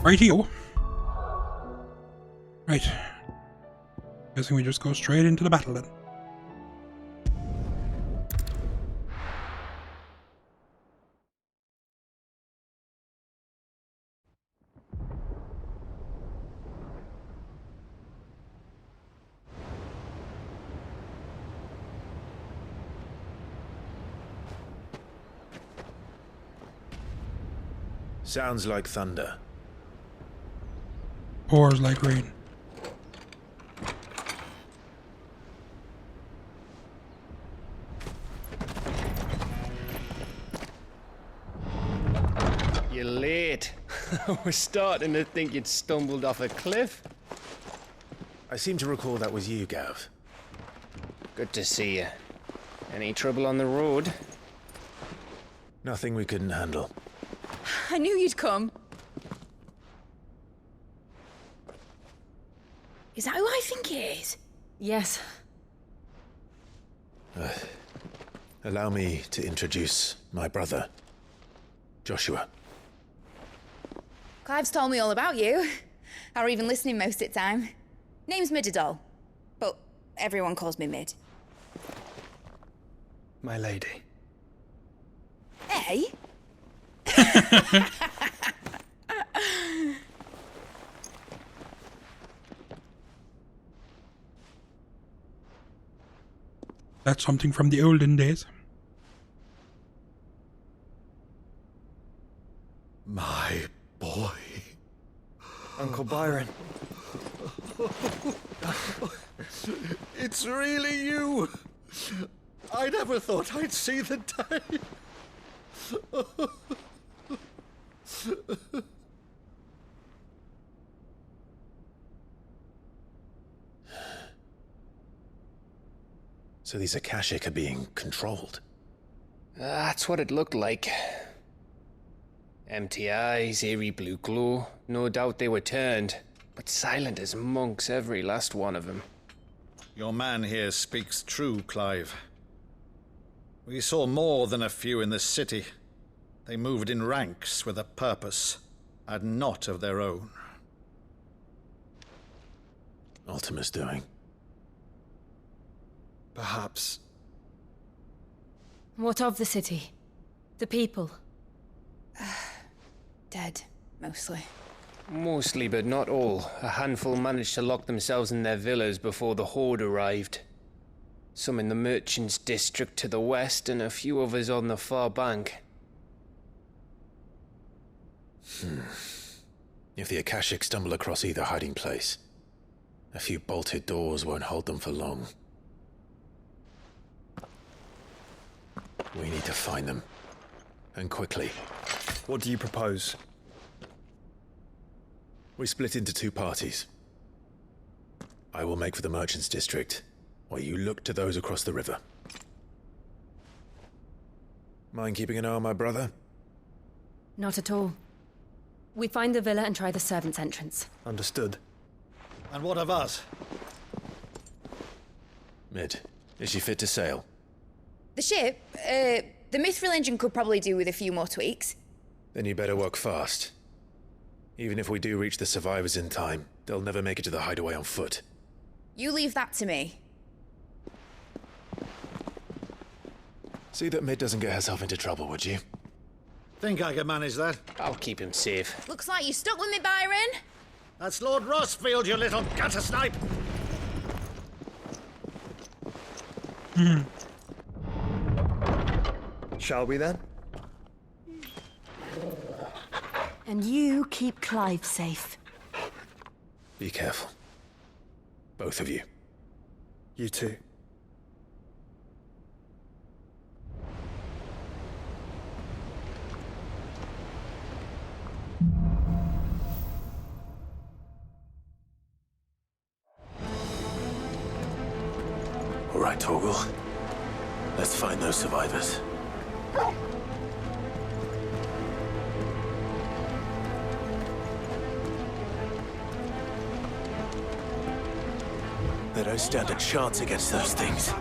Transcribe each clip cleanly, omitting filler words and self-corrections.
Rightio. Right. Guessing we just go straight into the battle then. Sounds like thunder. Pours like rain. You're late. I was starting to think you'd stumbled off a cliff. I seem to recall that was you, Gav. Good to see you. Any trouble on the road? Nothing we couldn't handle. I knew you'd come. Is that who I think it is? Yes. Allow me to introduce my brother, Joshua. Clive's told me all about you. Or even listening most of the time. Name's Midadol, but everyone calls me Mid. My lady. Hey? That's something from the olden days. My boy. Uncle Byron. It's really you. I never thought I'd see the day. So these Akashic are being controlled. That's what it looked like. Empty eyes, eerie blue glow. No doubt they were turned, but silent as monks, every last one of them. Your man here speaks true, Clive. We saw more than a few in this city. They moved in ranks with a purpose, and not of their own. Ultima's doing. Perhaps. What of the city? The people? Dead, mostly. Mostly, but not all. A handful managed to lock themselves in their villas before the Horde arrived. Some in the Merchants' District to the west, and a few others on the far bank. If the Akashic stumble across either hiding place, a few bolted doors won't hold them for long. We need to find them. And quickly. What do you propose? We split into two parties. I will make for the Merchants' District, while you look to those across the river. Mind keeping an eye on my brother? Not at all. We find the villa and try the servants' entrance. Understood. And what of us? Mid, is she fit to sail? The ship, the Mithril engine could probably do with a few more tweaks. Then you better work fast. Even if we do reach the survivors in time, they'll never make it to the hideaway on foot. You leave that to me. See that Mid doesn't get herself into trouble, would you? Think I can manage that? I'll keep him safe. Looks like you stuck with me, Byron. That's Lord Rossfield, you little gutter snipe! Shall we then? And you keep Clive safe. Be careful. Both of you. You too. All right, Torgal. Let's find those survivors. They don't stand a chance against those things.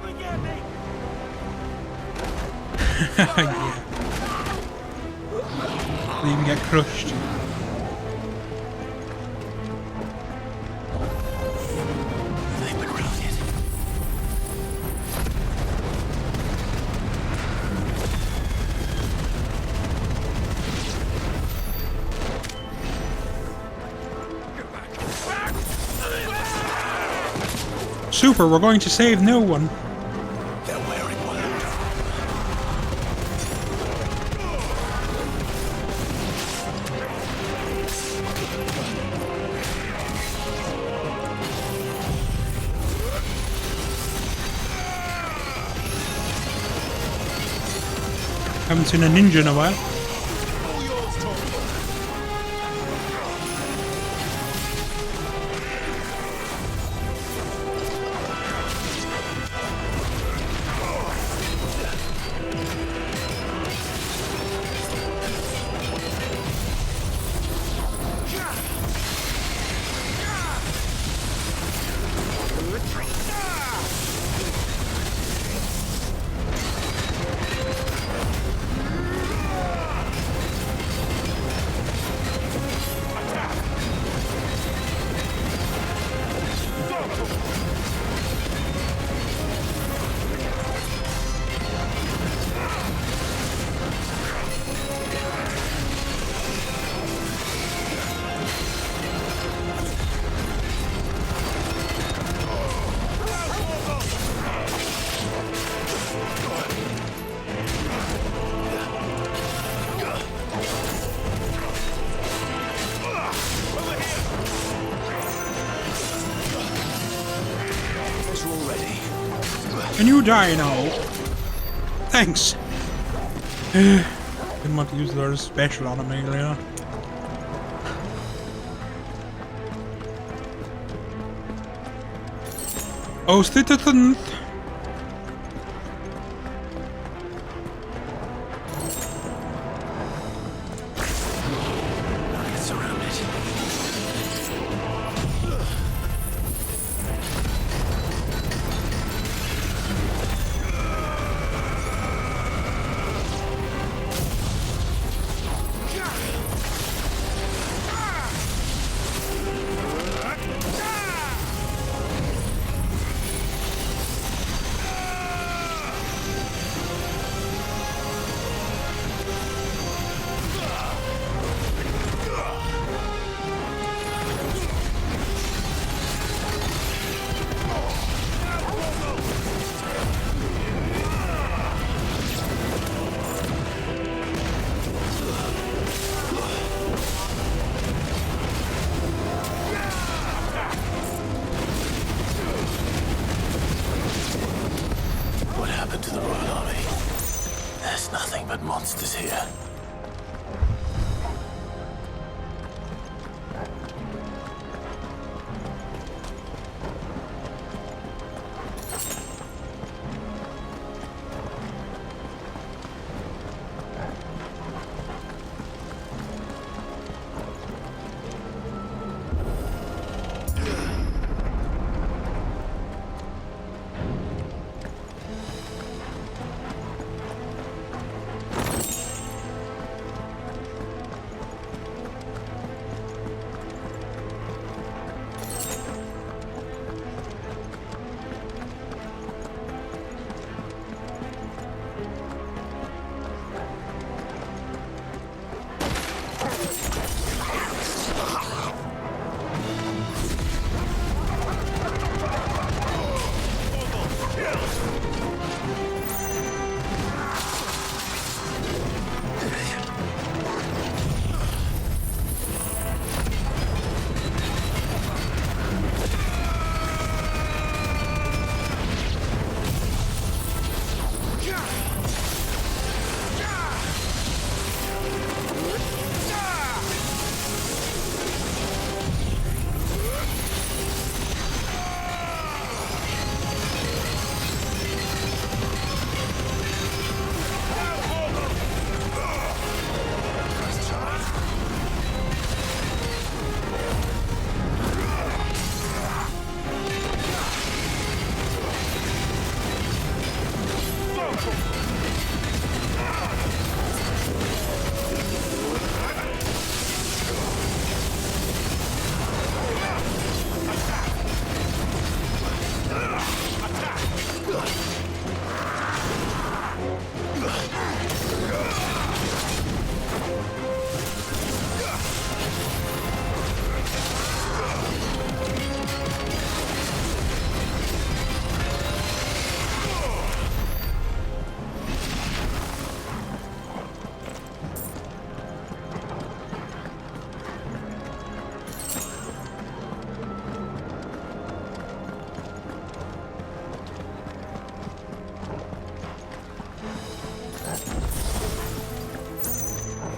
Yeah. They even get crushed. Super, we're going to save no one. They're wearing one. Haven't seen a ninja in a while. Can you die now? Thanks. Didn't want to use their special on him, you know. Oh, citizens!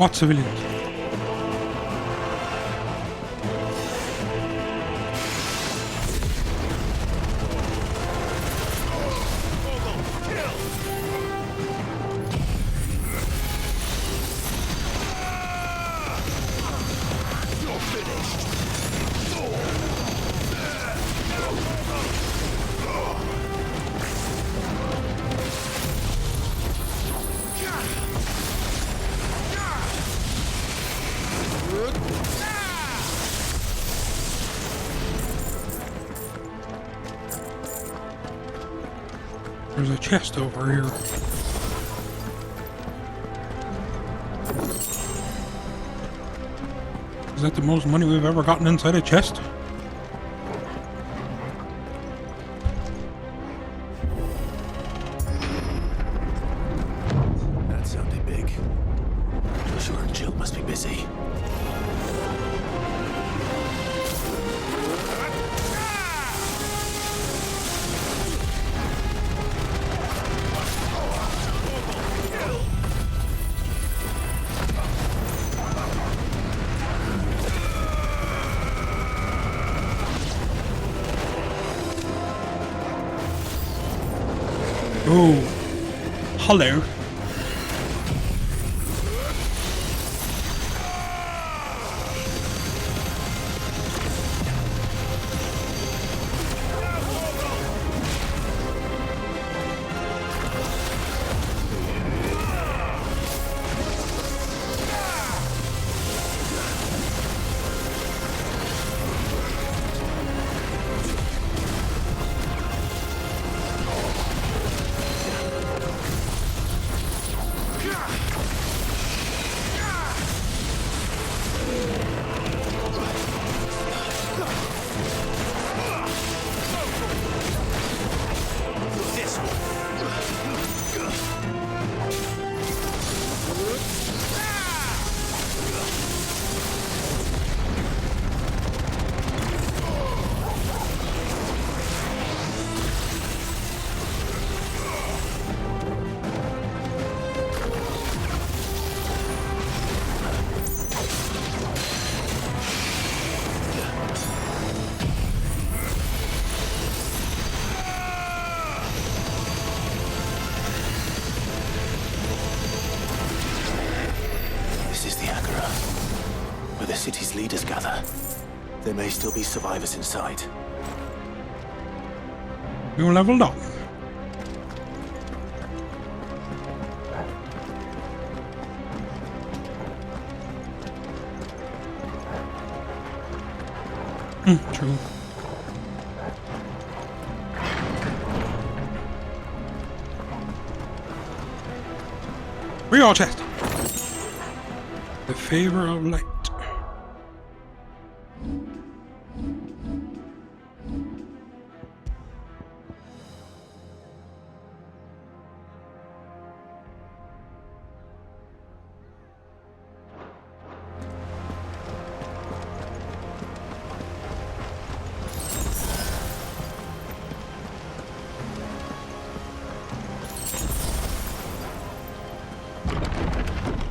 What civilians? There's a chest over here. Is that the most money we've ever gotten inside a chest? That sounded big. Joshua and Jill must be busy. Oh, hello. Where the city's leaders gather. There may still be survivors inside. You leveled up. True. Real chest. The favor of light.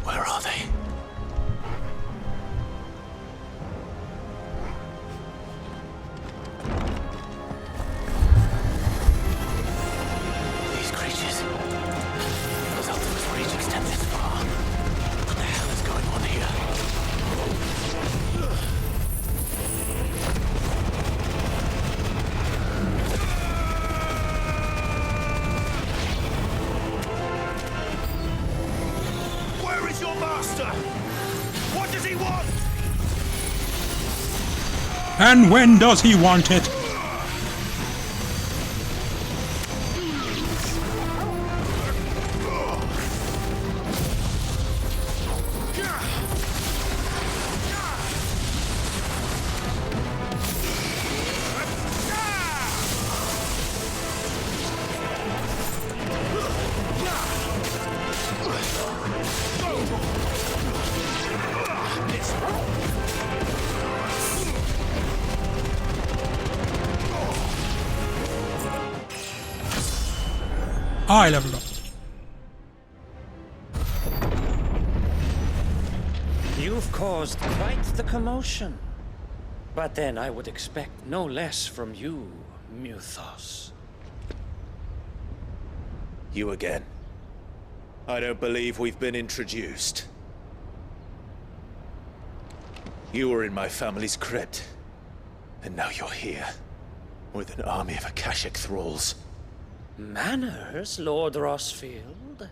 Where are they? These creatures. Those Ultima's reach extend this far. What the hell is going on here? Where is your master? What does he want? And when does he want it? I leveled up. caused quite the commotion. But then I would expect no less from you, Muthos. You again. I don't believe we've been introduced. You were in my family's crypt, and now you're here, with an army of Akashic thralls. Manners, Lord Rossfield?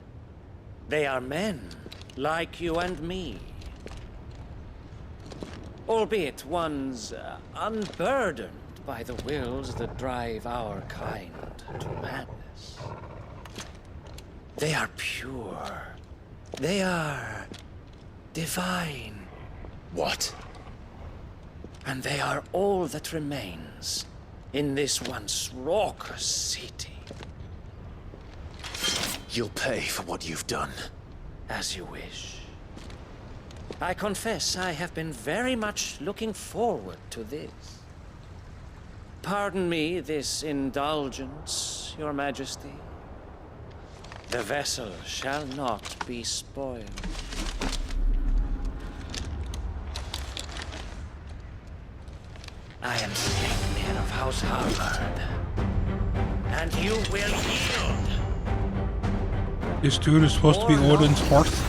They are men, like you and me. Albeit ones unburdened by the wills that drive our kind to madness. They are pure. They are divine. What? And they are all that remains in this once raucous city. You'll pay for what you've done. As you wish. I confess I have been very much looking forward to this. Pardon me this indulgence, Your Majesty. The vessel shall not be spoiled. I am Sleipnir of House Harvard. And you will yield. This dude is supposed to be Odin's horse.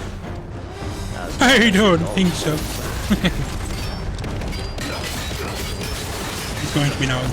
I don't think so. He's going to be now.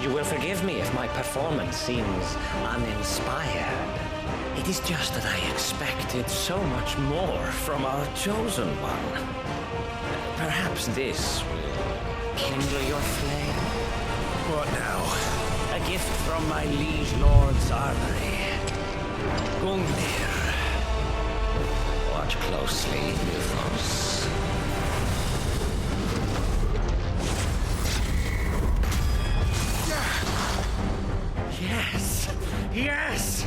You will forgive me if my performance seems uninspired. It is just that I expected so much more from our chosen one. Perhaps this will kindle your flame. What now? A gift from my liege lord's armory. Gungnir. Watch closely, Muthos. Yes! Yes!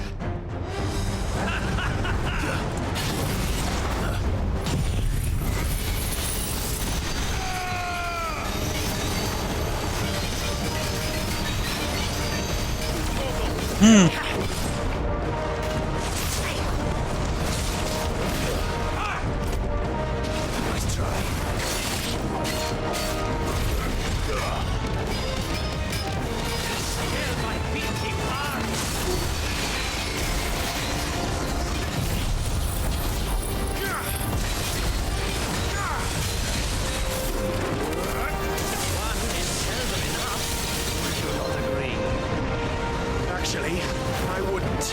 Nice try. Hear my beating heart! One is seldom enough. Would you not agree? Actually, I wouldn't.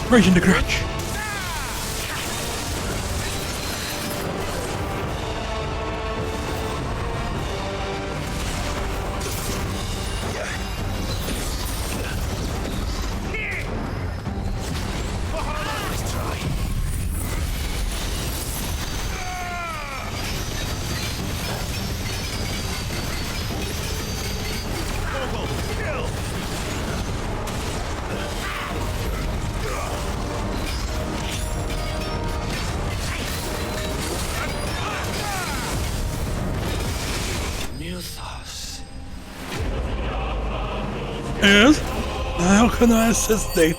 Right in the crotch. Yes? How can I assist thee?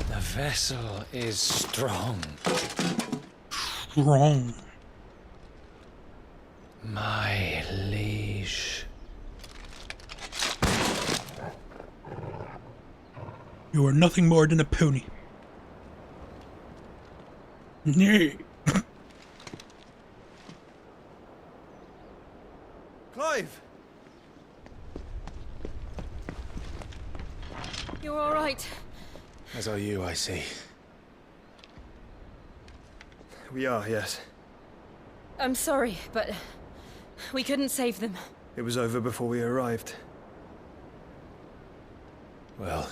The vessel is strong. Wrong. My liege. You are nothing more than a pony. Nay. Clive! You're all right. As are you, I see. We are, yes. I'm sorry, but we couldn't save them. It was over before we arrived. Well,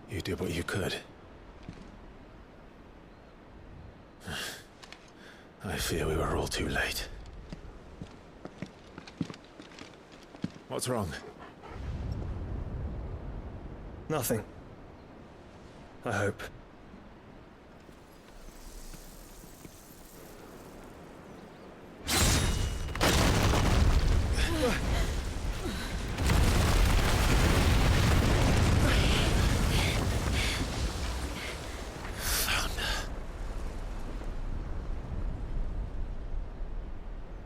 you did what you could. I fear we were all too late. What's wrong? Nothing. I hope.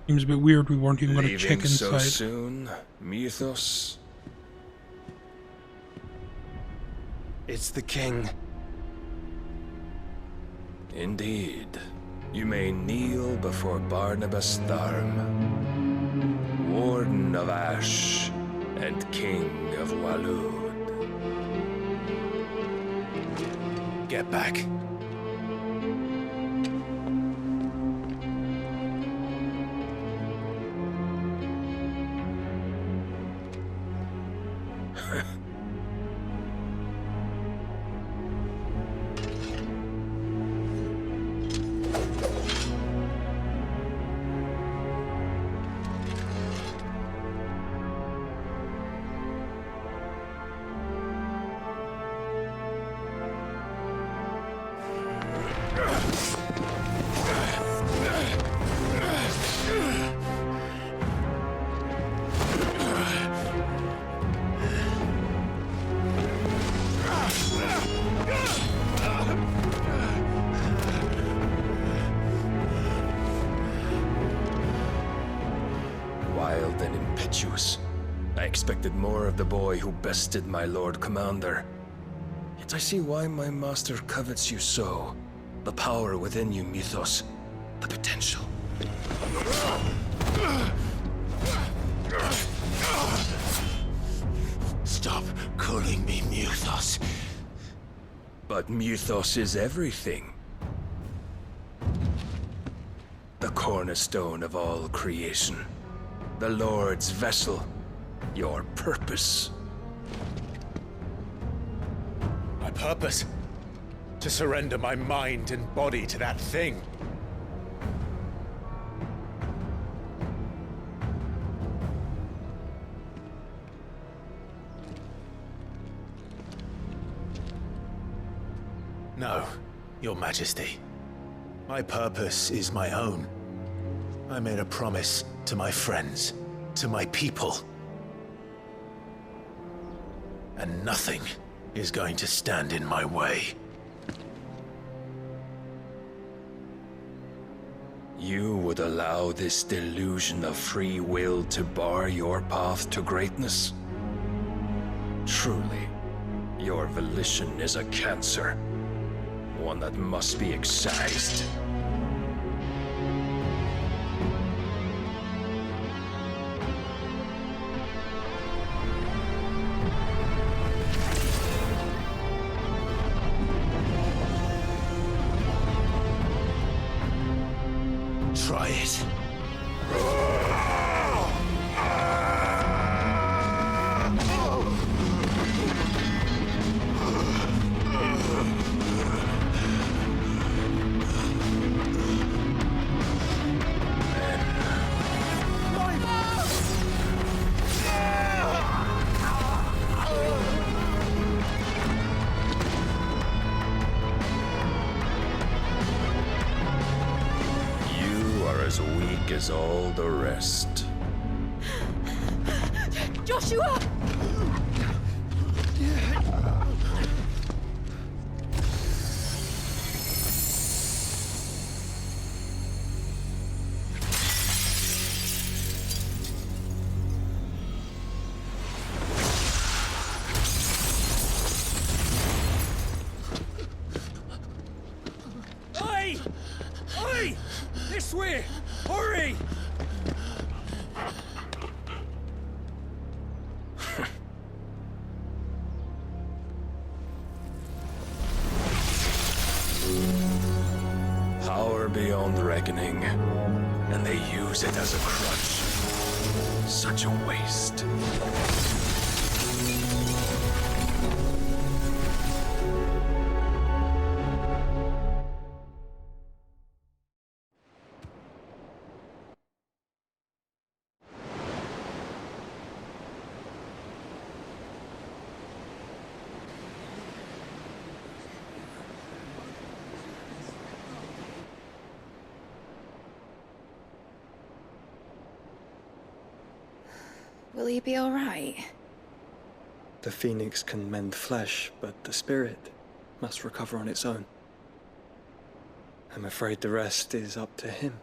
Seems a bit weird we weren't even going to check Leaving so inside. soon, Mythos? It's the king. Indeed. You may kneel before Barnabas Tharm, Warden of Ash and King of Walud. Get back. Wild and impetuous. I expected more of the boy who bested my Lord Commander. Yet I see why my master covets you so. The power within you, Mythos. The potential. Stop calling me Mythos. But Mythos is everything. The cornerstone of all creation. The Lord's vessel. Your purpose. My purpose? To surrender my mind and body to that thing. No, Your Majesty. My purpose is my own. I made a promise to my friends, to my people. And nothing is going to stand in my way. You would allow this delusion of free will to bar your path to greatness? Truly, your volition is a cancer, one that must be excised. Try it. As weak as all the rest. Joshua! Oi! Oi! This way! Hurry! Power beyond reckoning, and they use it as a crutch. Such a waste. Will he be all right? The phoenix can mend flesh, but the spirit must recover on its own. I'm afraid the rest is up to him.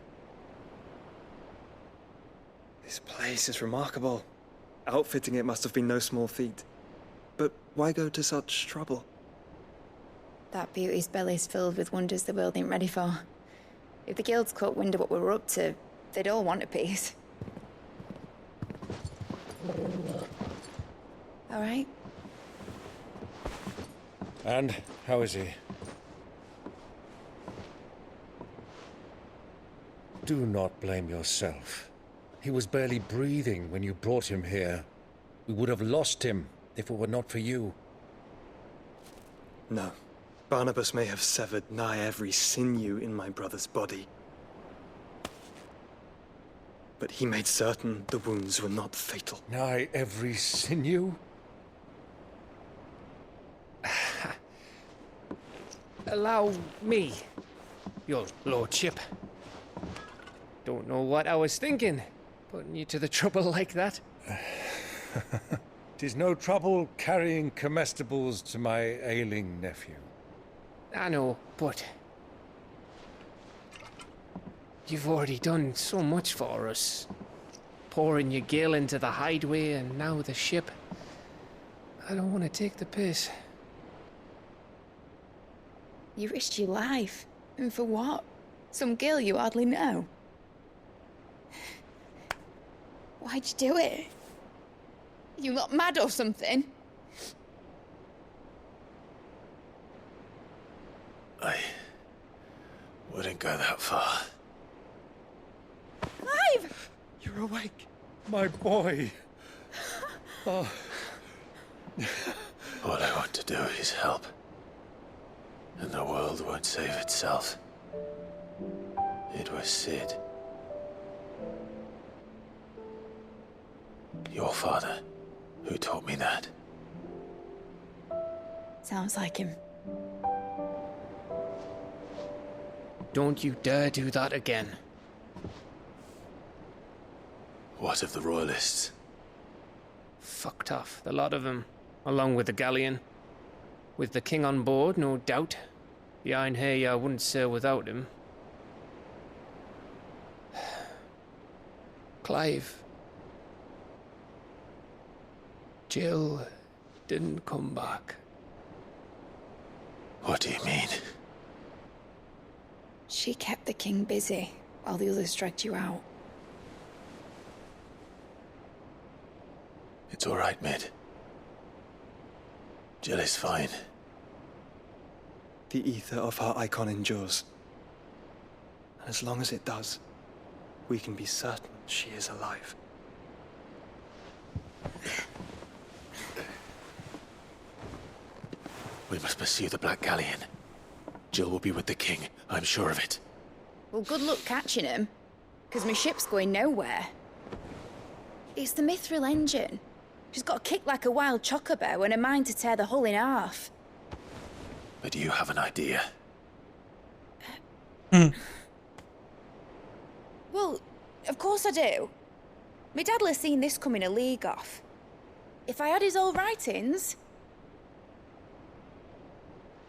This place is remarkable. Outfitting it must have been no small feat. But why go to such trouble? That beauty's belly's filled with wonders the world ain't ready for. If the guilds caught wind of what we were up to, they'd all want a piece. All right? And how is he? Do not blame yourself. He was barely breathing when you brought him here. We would have lost him if it were not for you. No. Barnabas may have severed nigh every sinew in my brother's body. But he made certain the wounds were not fatal. Nigh every sinew? Allow me, your lordship. Don't know what I was thinking, putting you to the trouble like that. 'Tis no trouble carrying comestibles to my ailing nephew. I know, but you've already done so much for us. Pouring your gale into the hideaway and now the ship. I don't want to take the piss. You risked your life. And for what? Some girl you hardly know. Why'd you do it? You not mad or something? I wouldn't go that far. Clive! You're awake, my boy. Oh. All I want to do is help. And the world won't save itself. It was Sid. Your father, who taught me that. Sounds like him. Don't you dare do that again. What of the Royalists? Fucked off, the lot of them, along with the galleon. With the king on board, no doubt. Behind here, I wouldn't sail without him. Clive. Jill didn't come back. What do you mean? She kept the king busy while the others dragged you out. It's all right, Mid. Jill is fine. The ether of her icon endures. And as long as it does, we can be certain she is alive. We must pursue the Black Galleon. Jill will be with the king, I'm sure of it. Well, good luck catching him, because my ship's going nowhere. It's the Mithril engine. She's got a kick like a wild chocobo and a mind to tear the hull in half. But do you have an idea? Well, of course I do. My dad'll have seen this coming a league off. If I had his old writings...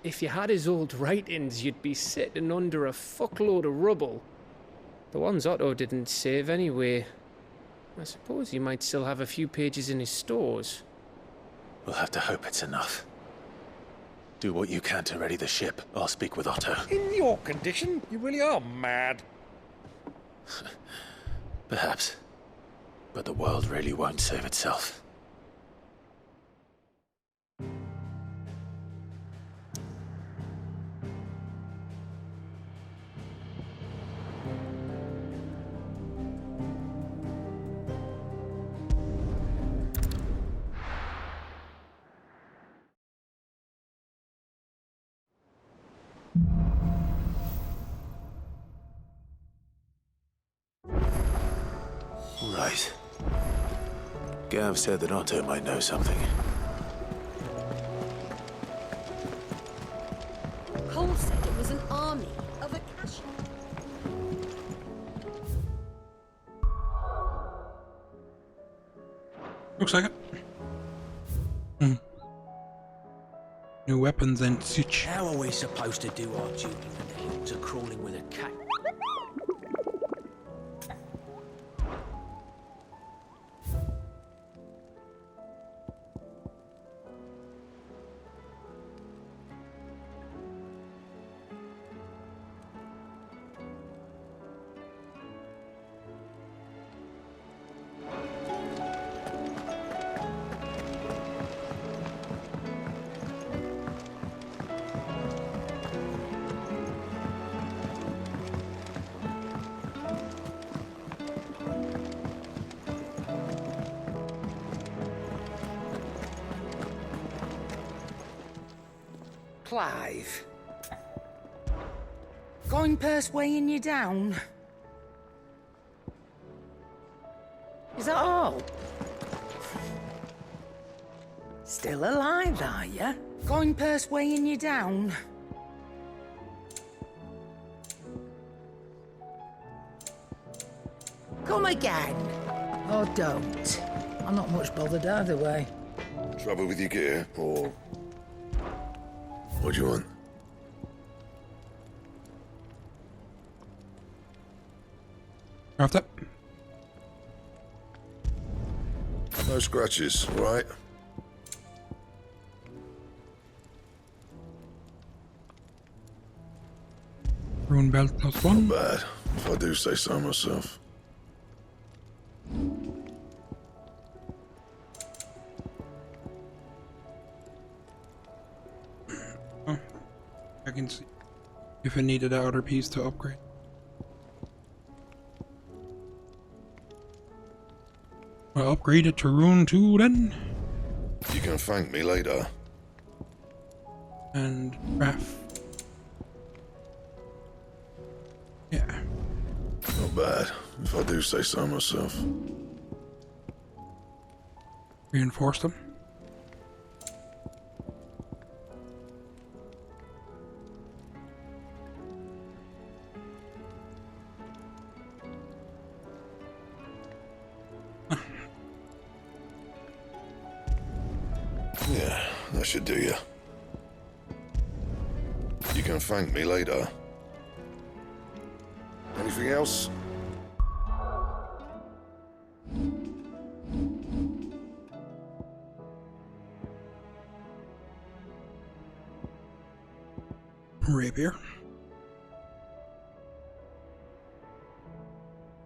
If you had his old writings, you'd be sitting under a fuckload of rubble. The ones Otto didn't save anyway. I suppose he might still have a few pages in his stores. We'll have to hope it's enough. Do what you can to ready the ship. I'll speak with Otto. In your condition, you really are mad. Perhaps. But the world really won't save itself. Right. Gav said that Otto might know something. Cole said it was an army of Akasha. Looks like it. New weapons and such. How are we supposed to do our duty when the hills are crawling with a cat? Clive. Goingpurse weighing you down? Is that all? Still alive, are you? Goingpurse weighing you down? Come again. Or don't. I'm not much bothered either way. Trouble with your gear, or... What do you want? Craft it. No scratches, right? Rune belt +1. Not bad, if I do say so myself. I can see if I needed that other piece to upgrade. I'll upgrade it to Rune 2 then. You can thank me later. And craft. Yeah. Not bad, if I do say so myself. Reinforce them. Yeah, that should do you. can thank me later. Anything else? Rapier.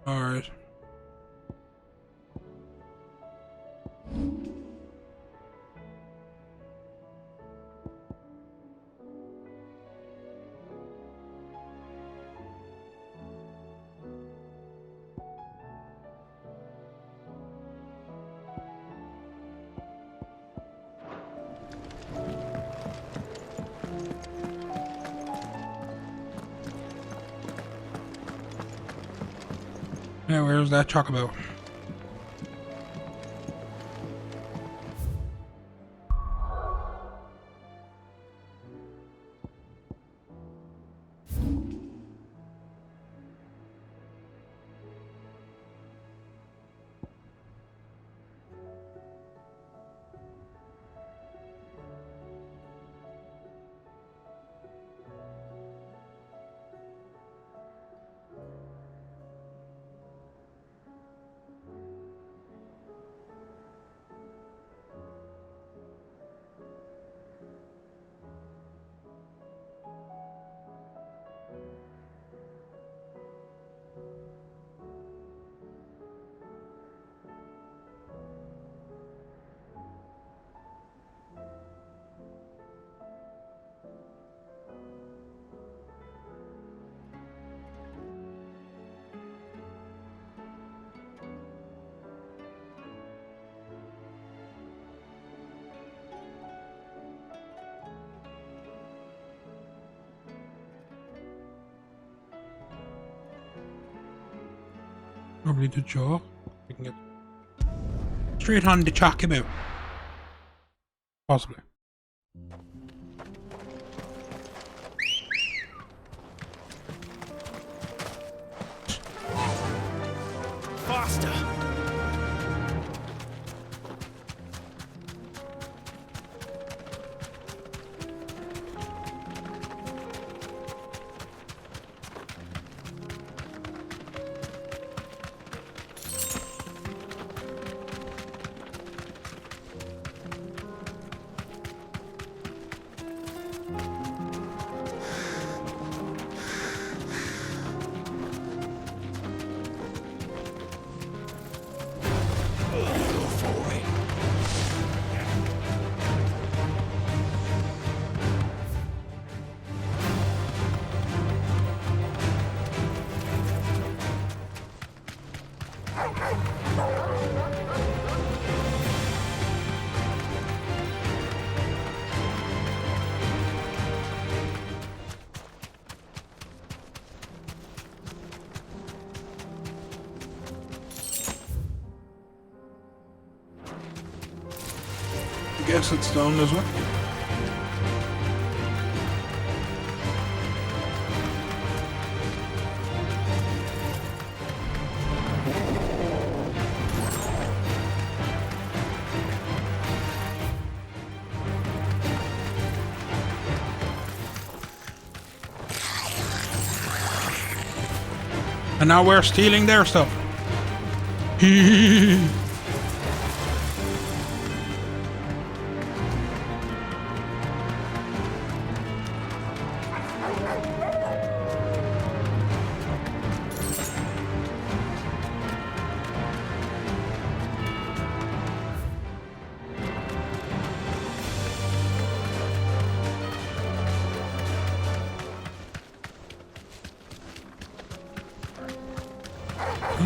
Alright. Yeah, where's that chocobo? Probably the jaw. We can get straight on the chocobo. Possibly. Faster! Guess it's down this way. And now we're stealing their stuff.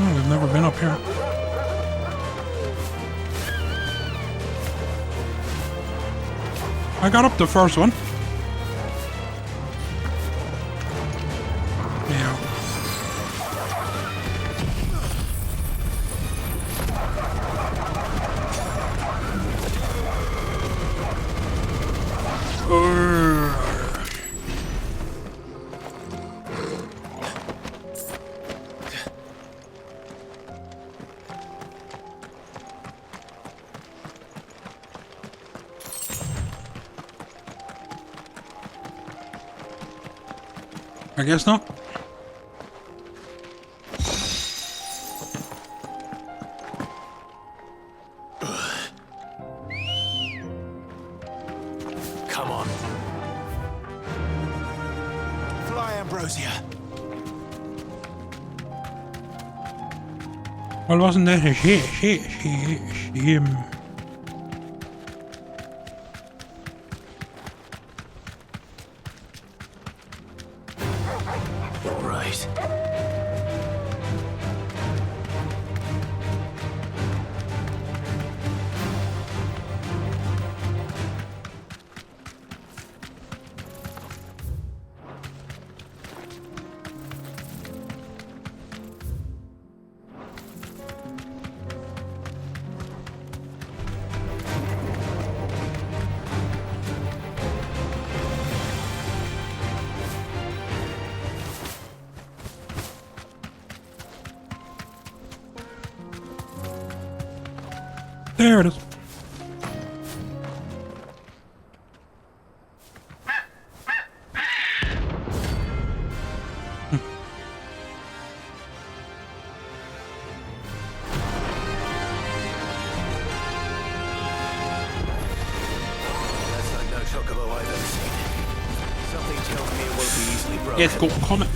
Oh, we've never been up here. I got up the first one. Yeah. I guess not. Come on. Fly, Ambrosia. Well, wasn't that a she, All right. There it is. That's like no chocobo I've ever seen. Something tells me it won't be easily broken. It's got comet.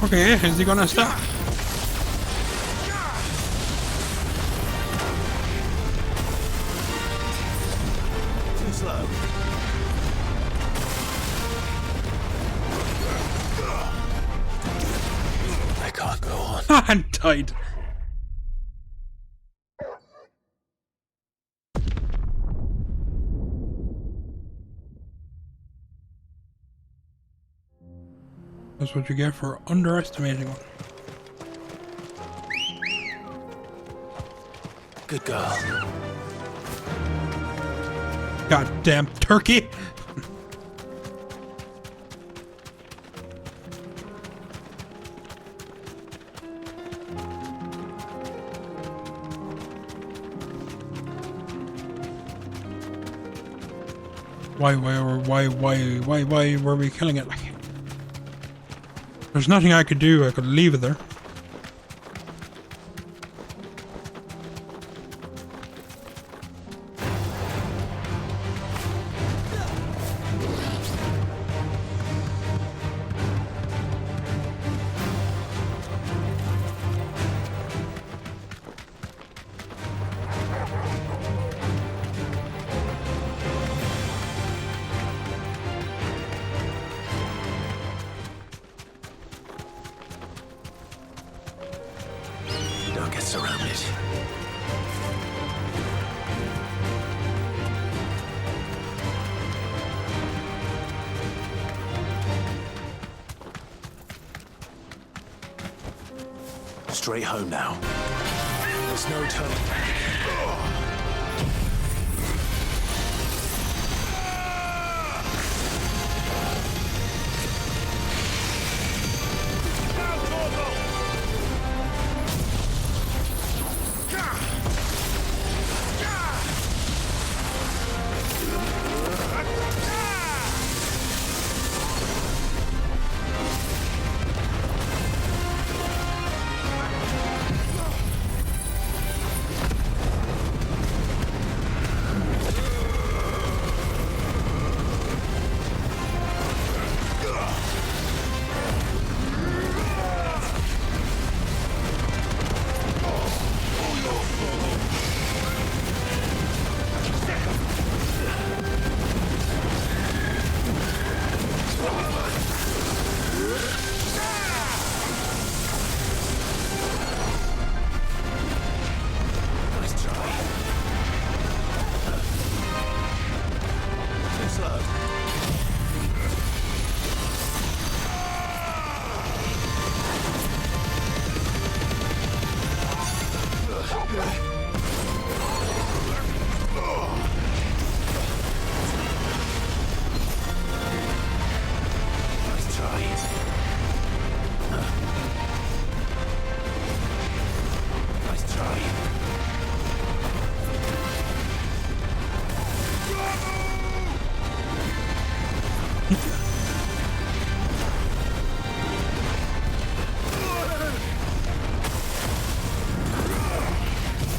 Okay, is he gonna stop? Too slow. I can't go on. I'm tied. That's what you get for underestimating one. Good girl. Goddamn turkey! Why were we killing it? Like, there's nothing I could do. I could leave it there. straight home now. There's no turning back.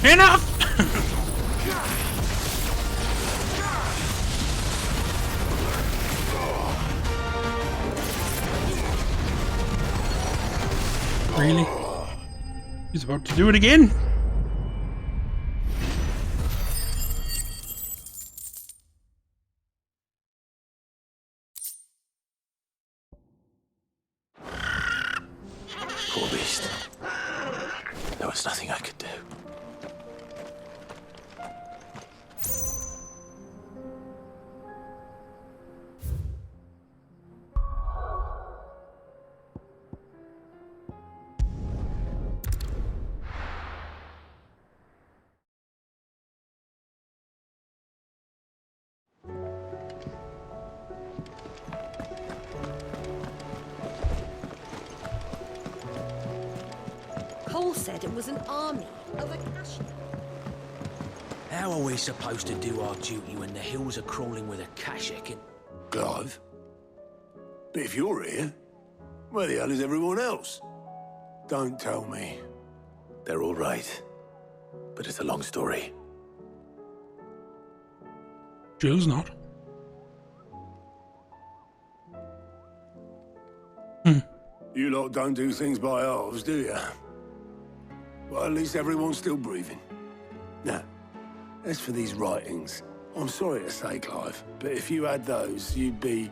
Enough! Really? He's about to do it again? Poor beast. There was nothing I could do. Cole said it was an army of Akashians. How are we supposed to do our duty when the hills are crawling with Akashic and... Clive? But if you're here, where the hell is everyone else? Don't tell me. They're all right. But it's a long story. Jill's not. You lot don't do things by halves, do you? Well, at least everyone's still breathing. Now, as for these writings, I'm sorry to say, Clive, but if you had those, you'd be...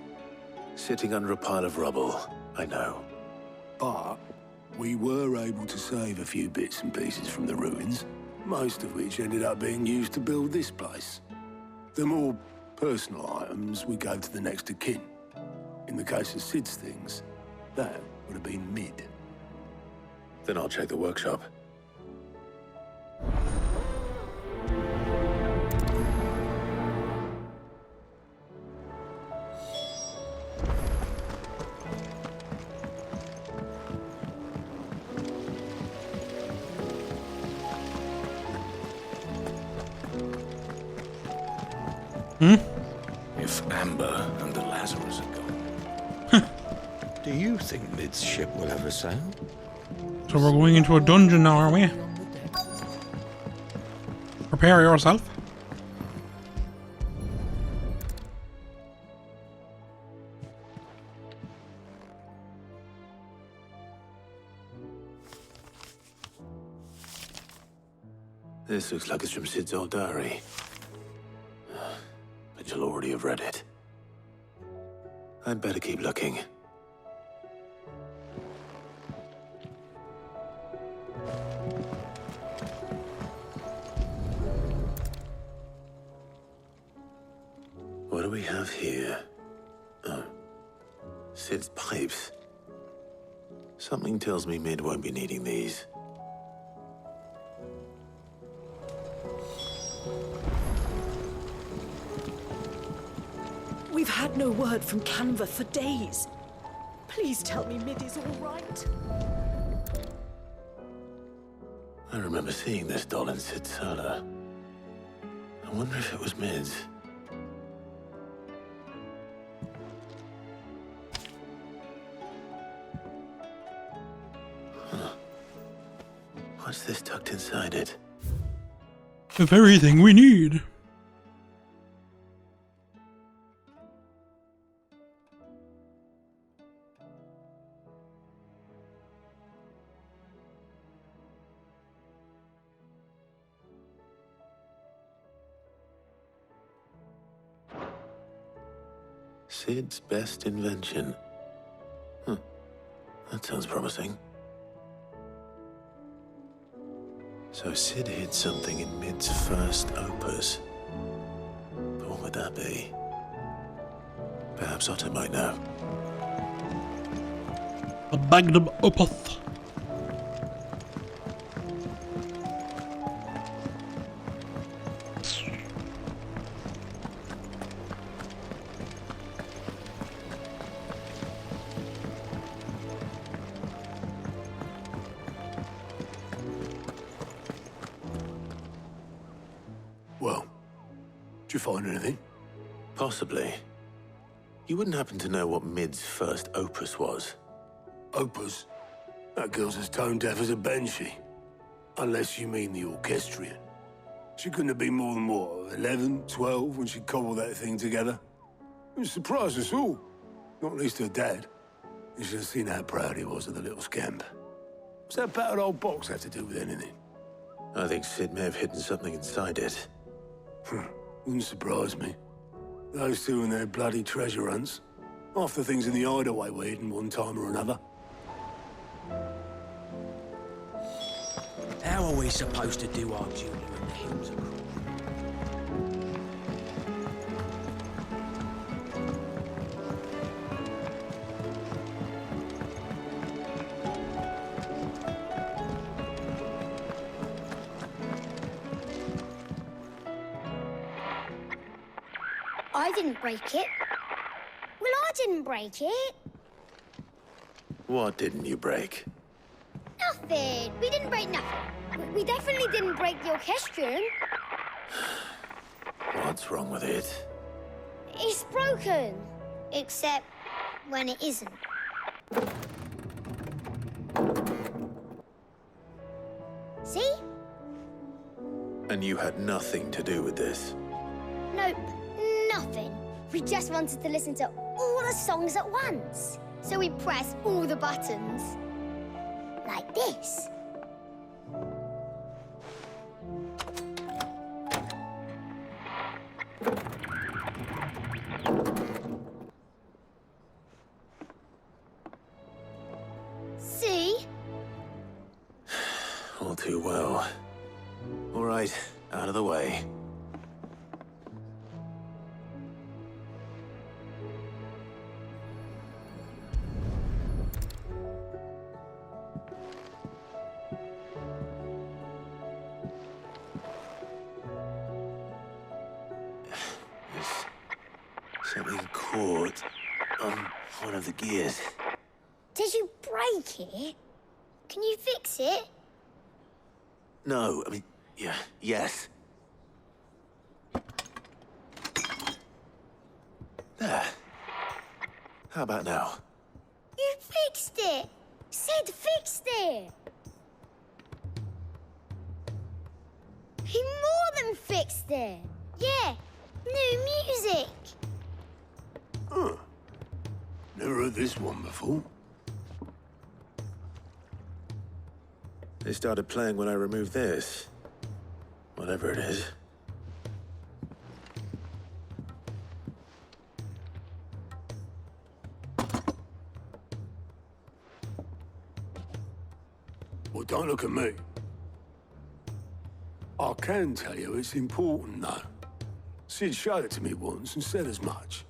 Sitting under a pile of rubble, I know. But we were able to save a few bits and pieces from the ruins, most of which ended up being used to build this place. The more personal items we gave to the next of kin. In the case of Sid's things, that would have been mid. Then I'll check the workshop. If Amber and the Lazarus are gone. Do you think Mid's ship will ever sail? So we're going into a dungeon now, are we? Prepare yourself. This looks like it's from Sid's old diary. But you'll already have read it. I'd better keep looking. What do we have here? Oh. Sid's pipes. Something tells me Mid won't be needing these. We've had no word from Canva for days. Please tell me Mid is all right. I remember seeing this doll in Sid's cellar. I wonder if it was Mid's. What's this tucked inside it? The very thing we need. Sid's best invention. That sounds promising. So Sid hid something in Mid's first opus. But what would that be? Perhaps Otto might know. A magnum opus. Well, did you find anything? Possibly. You wouldn't happen to know what Mid's first opus was? Opus? That girl's as tone deaf as a banshee. Unless you mean the orchestrion. She couldn't have been more than, what, 11, 12 when she cobbled that thing together? It surprised us all. Not least her dad. You should have seen how proud he was of the little scamp. What's that battered old box have to do with anything? I think Sid may have hidden something inside it. Wouldn't surprise me. Those two and their bloody treasure hunts. Half the things in the hideaway were hidden one time or another. How are we supposed to do our duty when the hills are cruel? I didn't break it. Well, I didn't break it. What didn't you break? Nothing. We didn't break nothing. We definitely didn't break the orchestrion. What's wrong with it? It's broken. Except when it isn't. See? And you had nothing to do with this? Nope. Nothing. We just wanted to listen to all the songs at once. So we pressed all the buttons. Like this. See? All too well. All right, out of the way. Something caught on one of the gears. Did you break it? Can you fix it? No, I mean, yes. There. How about now? You fixed it! Sid fixed it! He more than fixed it! Yeah, new music! Huh. Never heard this one before. They started playing when I removed this. Whatever it is. Well, don't look at me. I can tell you it's important, though. Sid showed it to me once and said as much.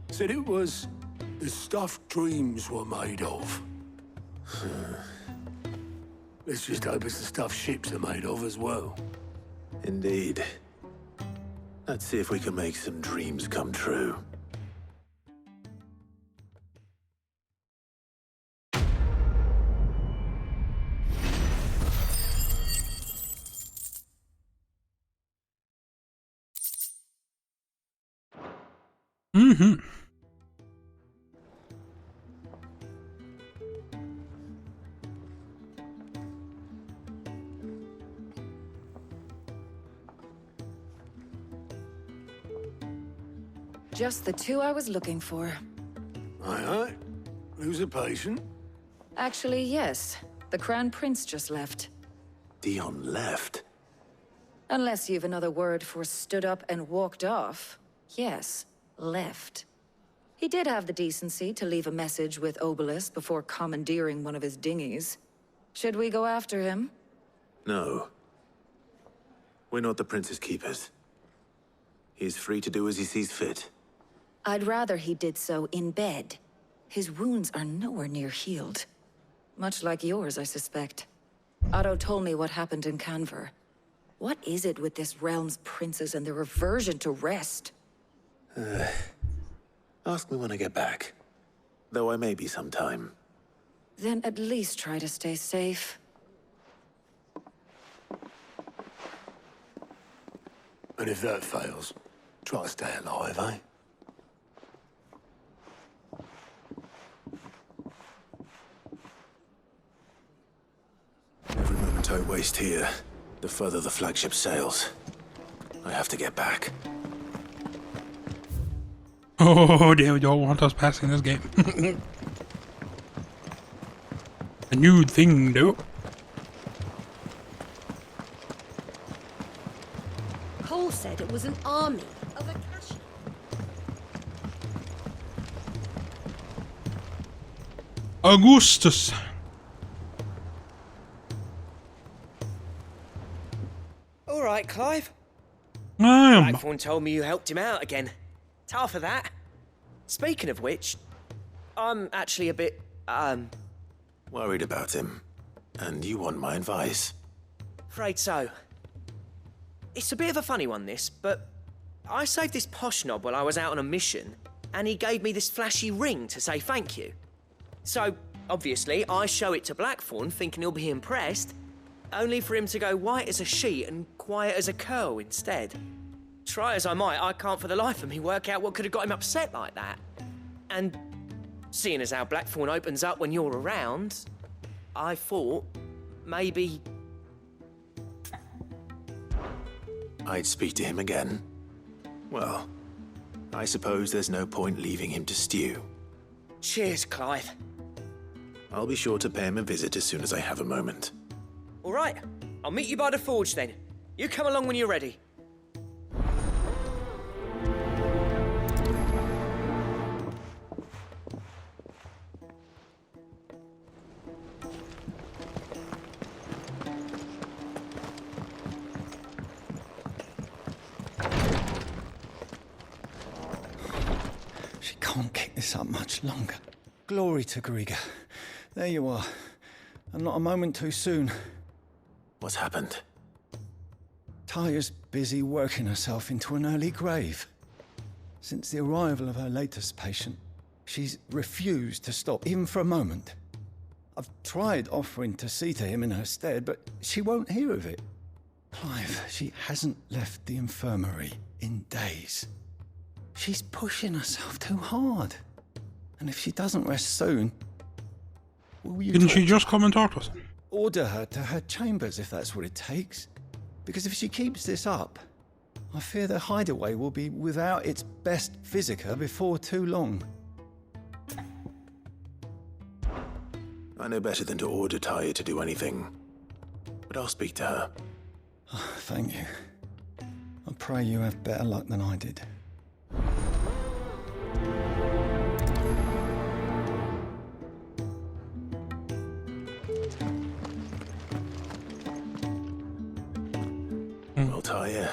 Said it was the stuff dreams were made of. Let's just hope it's the stuff ships are made of as well. Indeed. Let's see if we can make some dreams come true. Mm-hmm. Just the two I was looking for. Aye. Who's a patient? Actually, yes. The Crown Prince just left. Dion left? Unless you've another word for stood up and walked off. Yes, left. He did have the decency to leave a message with Obelisk before commandeering one of his dinghies. Should we go after him? No. We're not the Prince's keepers. He's free to do as he sees fit. I'd rather he did so in bed. His wounds are nowhere near healed. Much like yours, I suspect. Otto told me what happened in Canver. What is it with this realm's princes and their aversion to rest? Ask me when I get back. Though I may be sometime. Then at least try to stay safe. And if that fails, try to stay alive, eh? Every moment I waste here, the further the flagship sails. I have to get back. Oh, damn, y'all want us passing this game. A new thing, though. Cole said it was an army of Akashi. Augustus. All right, Clive. Blackthorn told me you helped him out again. Tough for that. Speaking of which, I'm actually a bit, Worried about him. And you want my advice? afraid so. It's a bit of a funny one, this, but I saved this posh knob while I was out on a mission, and he gave me this flashy ring to say thank you. So, obviously, I show it to Blackthorn, thinking he'll be impressed, only for him to go white as a sheet and quiet as a curl instead. Try as I might, I can't for the life of me work out what could have got him upset like that. And seeing as how Blackthorn opens up when you're around, I thought maybe... I'd speak to him again. Well, I suppose there's no point leaving him to stew. Cheers, Clive. I'll be sure to pay him a visit as soon as I have a moment. All right, I'll meet you by the forge then. You come along when you're ready. She can't keep this up much longer. Glory to Griga. There you are. And not a moment too soon. What's happened? Taya's busy working herself into an early grave. Since the arrival of her latest patient, she's refused to stop, even for a moment. I've tried offering to see to him in her stead, but she won't hear of it. Clive, she hasn't left the infirmary in days. She's pushing herself too hard. And if she doesn't rest soon, will you Didn't she just come and talk to us? order her to her chambers if that's what it takes? Because if she keeps this up, I fear the hideaway will be without its best physica before too long. I know better than to order Taya to do anything. But I'll speak to her. Oh, thank you. I pray you have better luck than I did. Well, Taya,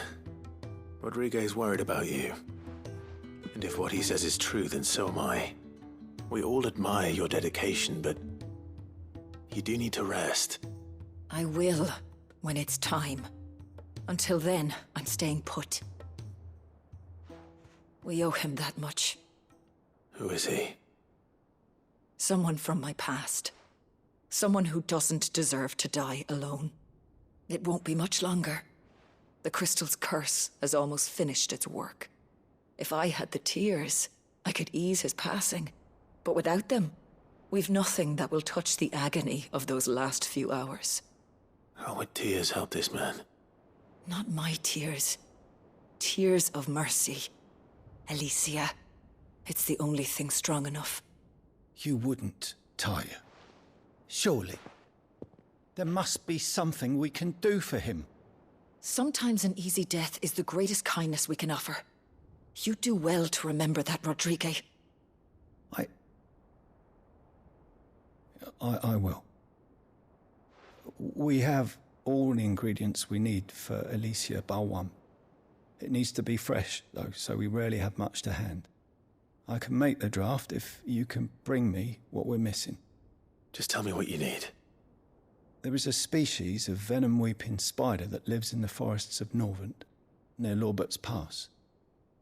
Rodriguez worried about you. And if what he says is true, then so am I. We all admire your dedication, but you do need to rest. I will, when it's time. Until then, I'm staying put. We owe him that much. Who is he? Someone from my past. Someone who doesn't deserve to die alone. It won't be much longer. The crystal's curse has almost finished its work. If I had the tears, I could ease his passing. But without them, we've nothing that will touch the agony of those last few hours. How would tears help this man? Not my tears. Tears of mercy. Alicia, it's the only thing strong enough. You wouldn't, Tyre. Surely. There must be something we can do for him. Sometimes an easy death is the greatest kindness we can offer. You do well to remember that, Rodrigue. I will. We have all the ingredients we need for Alicia Balwam. It needs to be fresh, though, so we rarely have much to hand. I can make the draft if you can bring me what we're missing. Just tell me what you need. There is a species of venom-weeping spider that lives in the forests of Norvent, near Lorbert's Pass.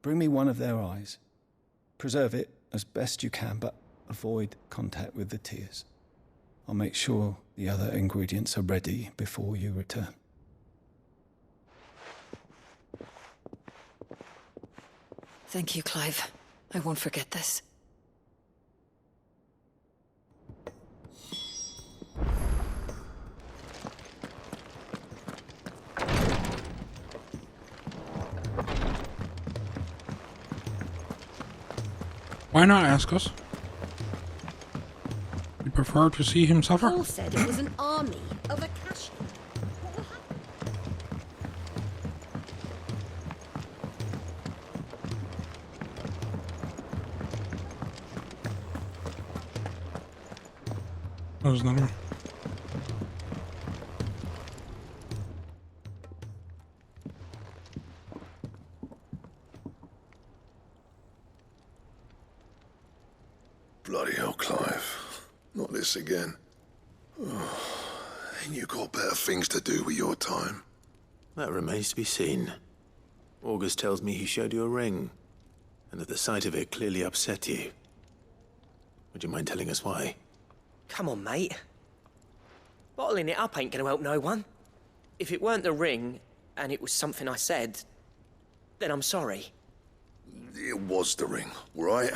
Bring me one of their eyes. Preserve it as best you can, but avoid contact with the tears. I'll make sure the other ingredients are ready before you return. Thank you, Clive. I won't forget this. Why not ask us? You prefer to see him suffer? Paul said it was an army of Akashi. There's another one. Bloody hell, Clive. Not this again. Oh, ain't you got better things to do with your time? That remains to be seen. August tells me he showed you a ring, and that the sight of it clearly upset you. Would you mind telling us why? Come on, mate. Bottling it up ain't gonna help no one. If it weren't the ring, and it was something I said, then I'm sorry. It was the ring, right?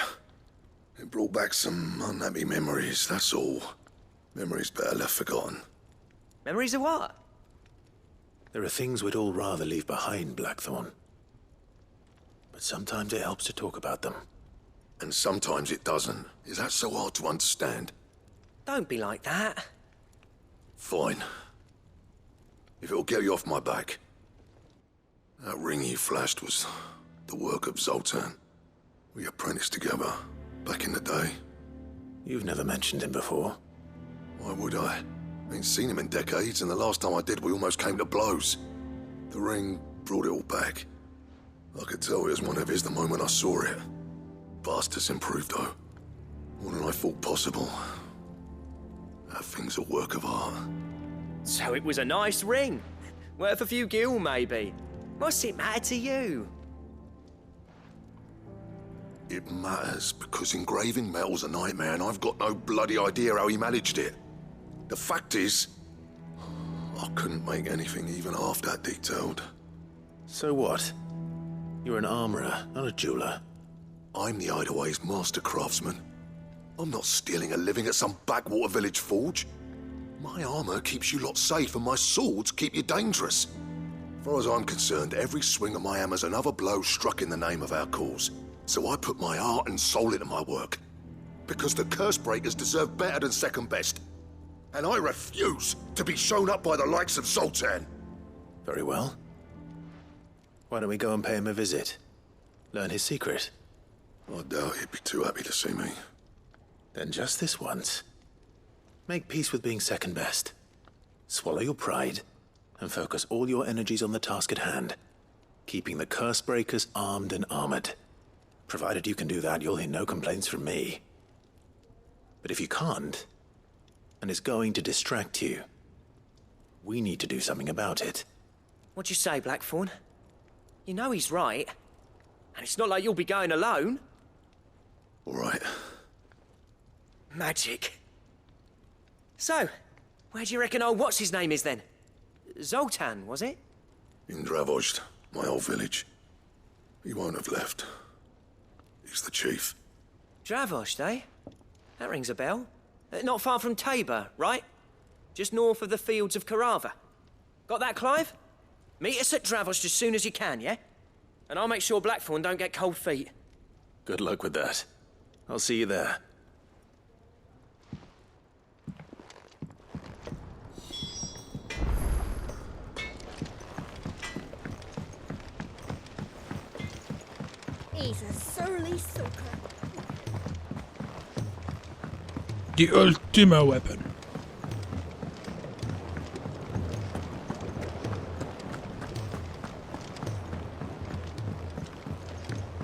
It brought back some unhappy memories, that's all. Memories better left forgotten. Memories of what? There are things we'd all rather leave behind, Blackthorn. But sometimes it helps to talk about them. And sometimes it doesn't. Is that so hard to understand? Don't be like that. Fine. If it'll get you off my back. That ring you flashed was the work of Zoltan. We apprenticed together, back in the day. You've never mentioned him before. Why would I? Ain't seen him in decades, and the last time I did, we almost came to blows. The ring brought it all back. I could tell it was one of his the moment I saw it. Bastard's improved, though. More than I thought possible. That thing's a work of art. So it was a nice ring. Worth a few gil, maybe. What's it matter to you? It matters because engraving metal's a nightmare, and I've got no bloody idea how he managed it. The fact is, I couldn't make anything even half that detailed. So what? You're an armorer, not a jeweler. I'm the Hideaway's master craftsman. I'm not stealing a living at some backwater village forge. My armor keeps you lot safe, and my swords keep you dangerous. As far as I'm concerned, every swing of my hammer's another blow struck in the name of our cause. So I put my heart and soul into my work. Because the curse breakers deserve better than second best. And I refuse to be shown up by the likes of Zoltan. Very well. Why don't we go and pay him a visit? Learn his secret. I doubt he'd be too happy to see me. Then just this once. Make peace with being second best. Swallow your pride, and focus all your energies on the task at hand. Keeping the curse breakers armed and armored. Provided you can do that, you'll hear no complaints from me. But if you can't, and it's going to distract you, we need to do something about it. What'd you say, Blackthorn? You know he's right. And it's not like you'll be going alone. All right. Magic. So, where do you reckon old what's-his-name is then? Zoltan, was it? In Dravozd, my old village. He won't have left. He's the chief. Dravosh, eh? That rings a bell. Not far from Tabor, right? Just north of the fields of Carava. Got that, Clive? Meet us at Dravosh as soon as you can, yeah? And I'll make sure Blackthorn don't get cold feet. Good luck with that. I'll see you there. He's a surly soaker. The ultimate weapon.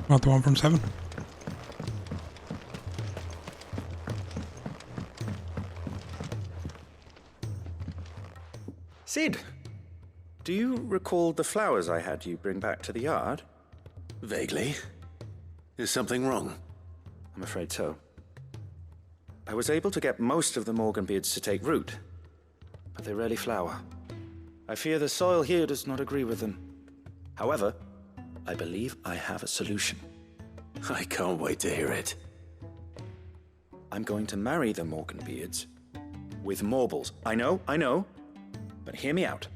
Not the one from 7. Sid, do you recall the flowers I had you bring back to the yard? Vaguely. Is something wrong? I'm afraid so. I was able to get most of the Morganbeards to take root, but they rarely flower. I fear the soil here does not agree with them. However, I believe I have a solution. I can't wait to hear it. I'm going to marry the Morganbeards with Morbles. I know, but hear me out.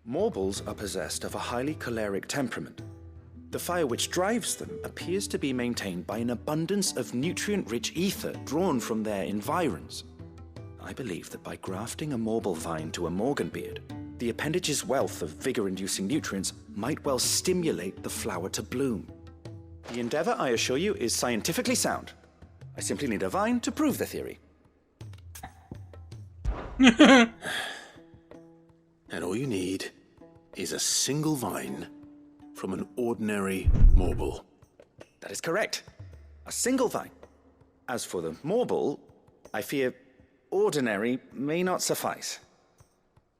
Morbles are possessed of a highly choleric temperament. The fire which drives them appears to be maintained by an abundance of nutrient-rich ether drawn from their environs. I believe that by grafting a Morble vine to a Morganbeard, the appendage's wealth of vigor-inducing nutrients might well stimulate the flower to bloom. The endeavor, I assure you, is scientifically sound. I simply need a vine to prove the theory. And all you need is a single vine from an ordinary Morble. That is correct. A single vine. As for the Morble, I fear ordinary may not suffice.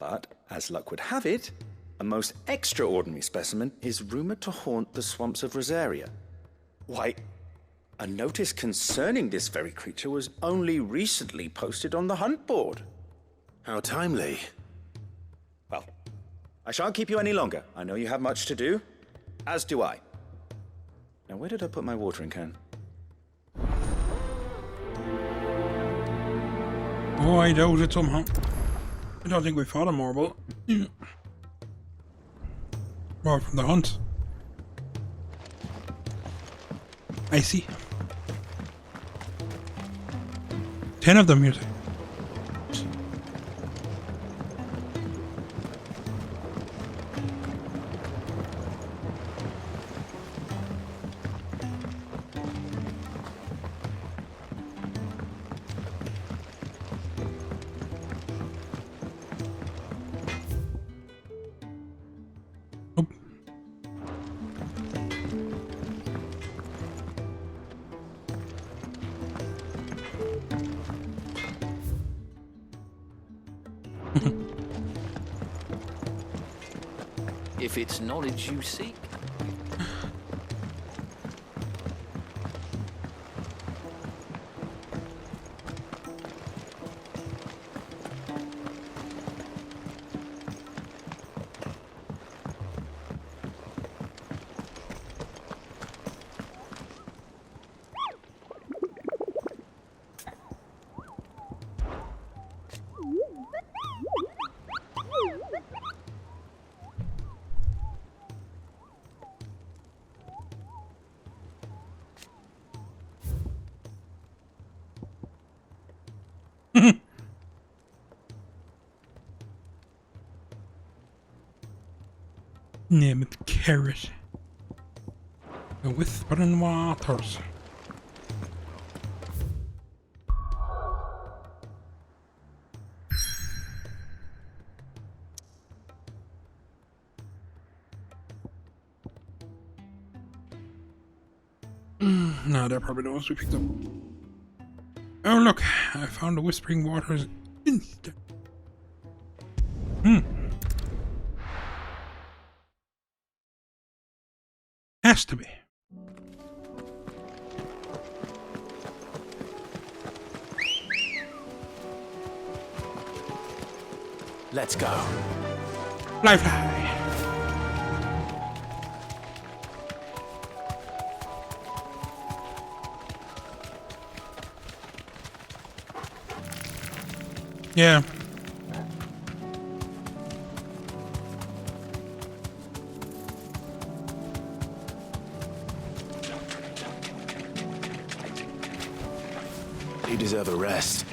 But, as luck would have it, a most extraordinary specimen is rumored to haunt the swamps of Rosaria. Why, a notice concerning this very creature was only recently posted on the hunt board. How timely. Well, I shan't keep you any longer. I know you have much to do, as do I. Now, where did I put my watering can? Oh, I doubt it somehow. I don't think we fought a Morble. More from the hunt. I see. 10 of them, you say? If it's knowledge you seek. Name it Carrot. The Whispering Waters. No, they're probably the ones we picked up. Oh look, I found the Whispering Waters instant. Has to be. Let's go. Fly, fly. Yeah. You deserve a rest.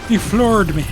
He floored me.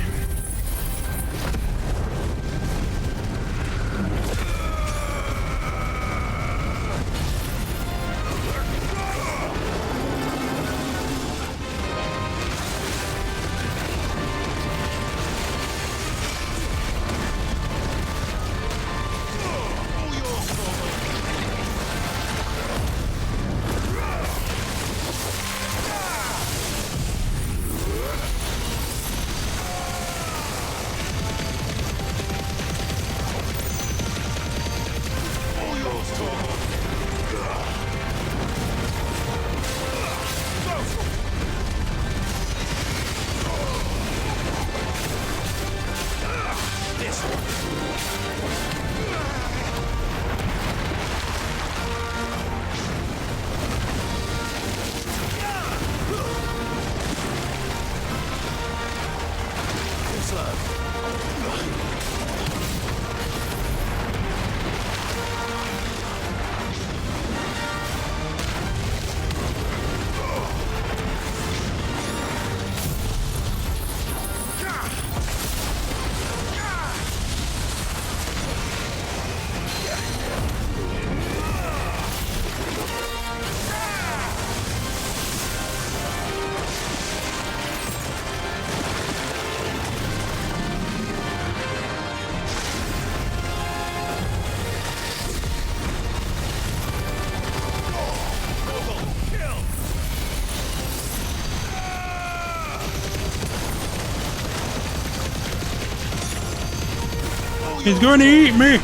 He's gonna eat me!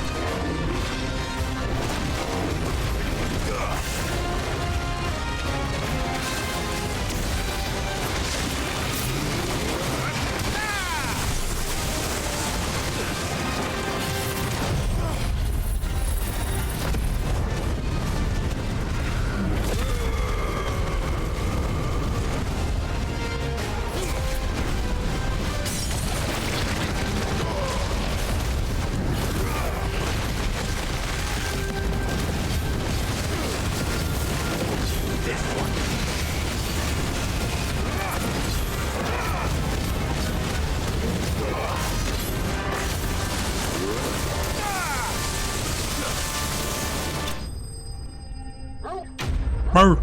Murph.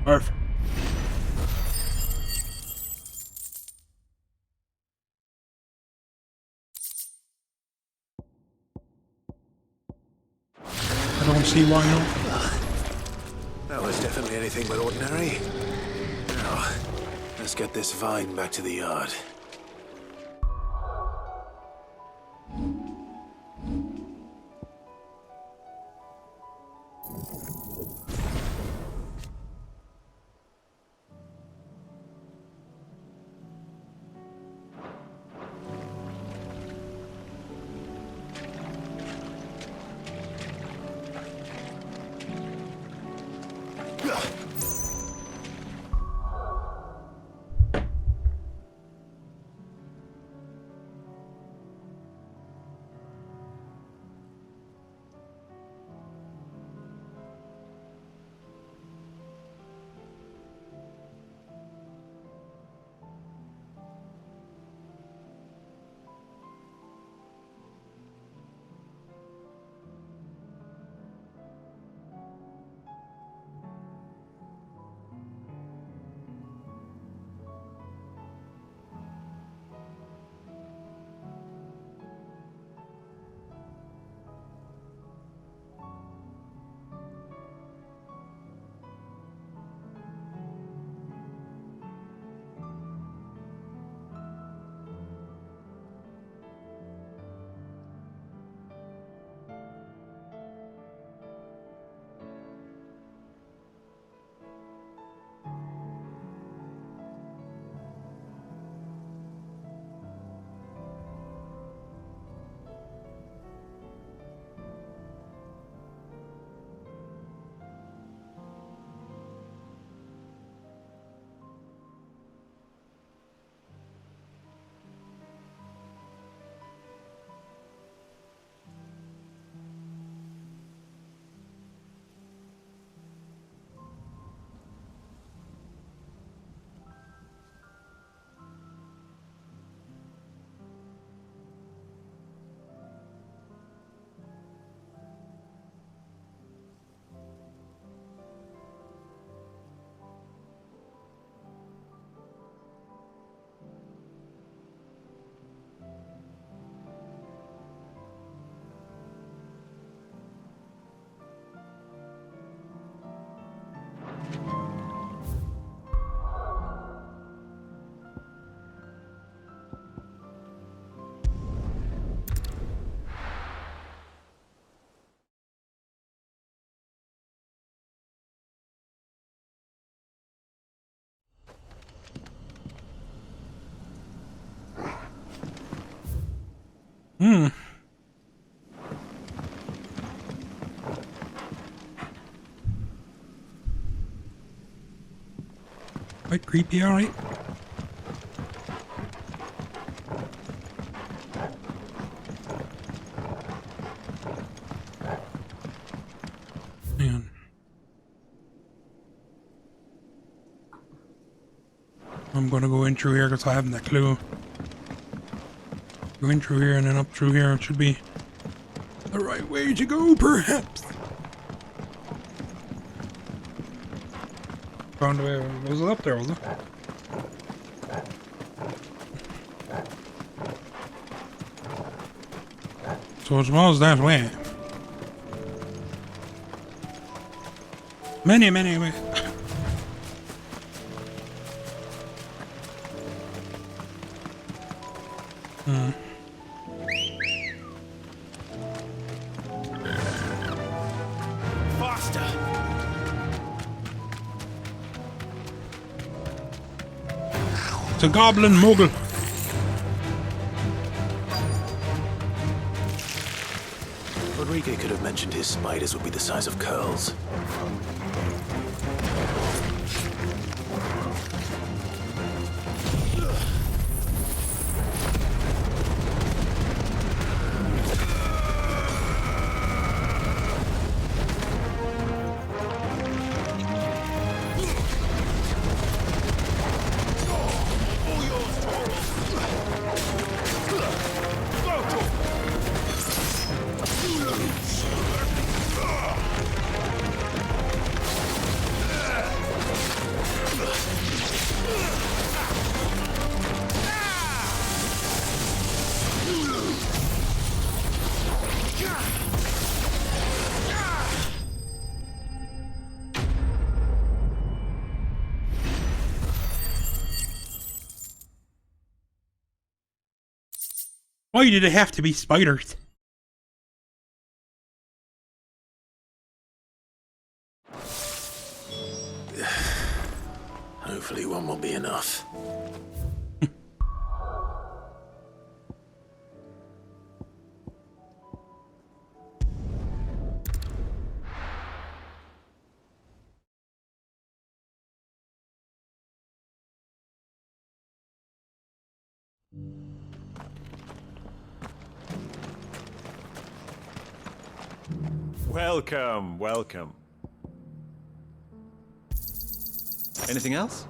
Murph. I don't see why not. That was definitely anything but ordinary. Now, let's get this vine back to the yard. Quite creepy, alright. Man. I'm gonna go in through here because I haven't a clue. Go in through here and then up through here. It should be the right way to go, perhaps. Found a way. Was it up there, was it? So it was that way. Many ways. Faster! It's a goblin mogul. Rodrigo could have mentioned his spiders would be the size of curls. Why did it have to be spiders? Hopefully one will be enough. Welcome, welcome. Anything else?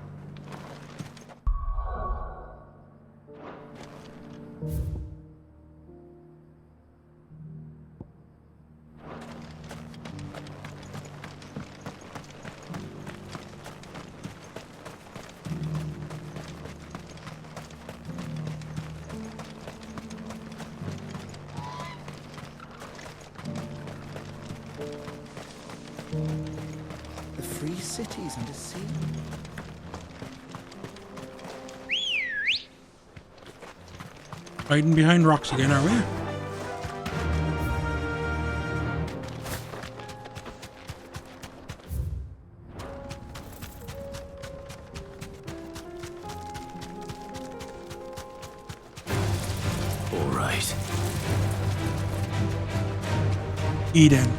The free cities and the sea. Hiding behind rocks again, are we? All right. Eden.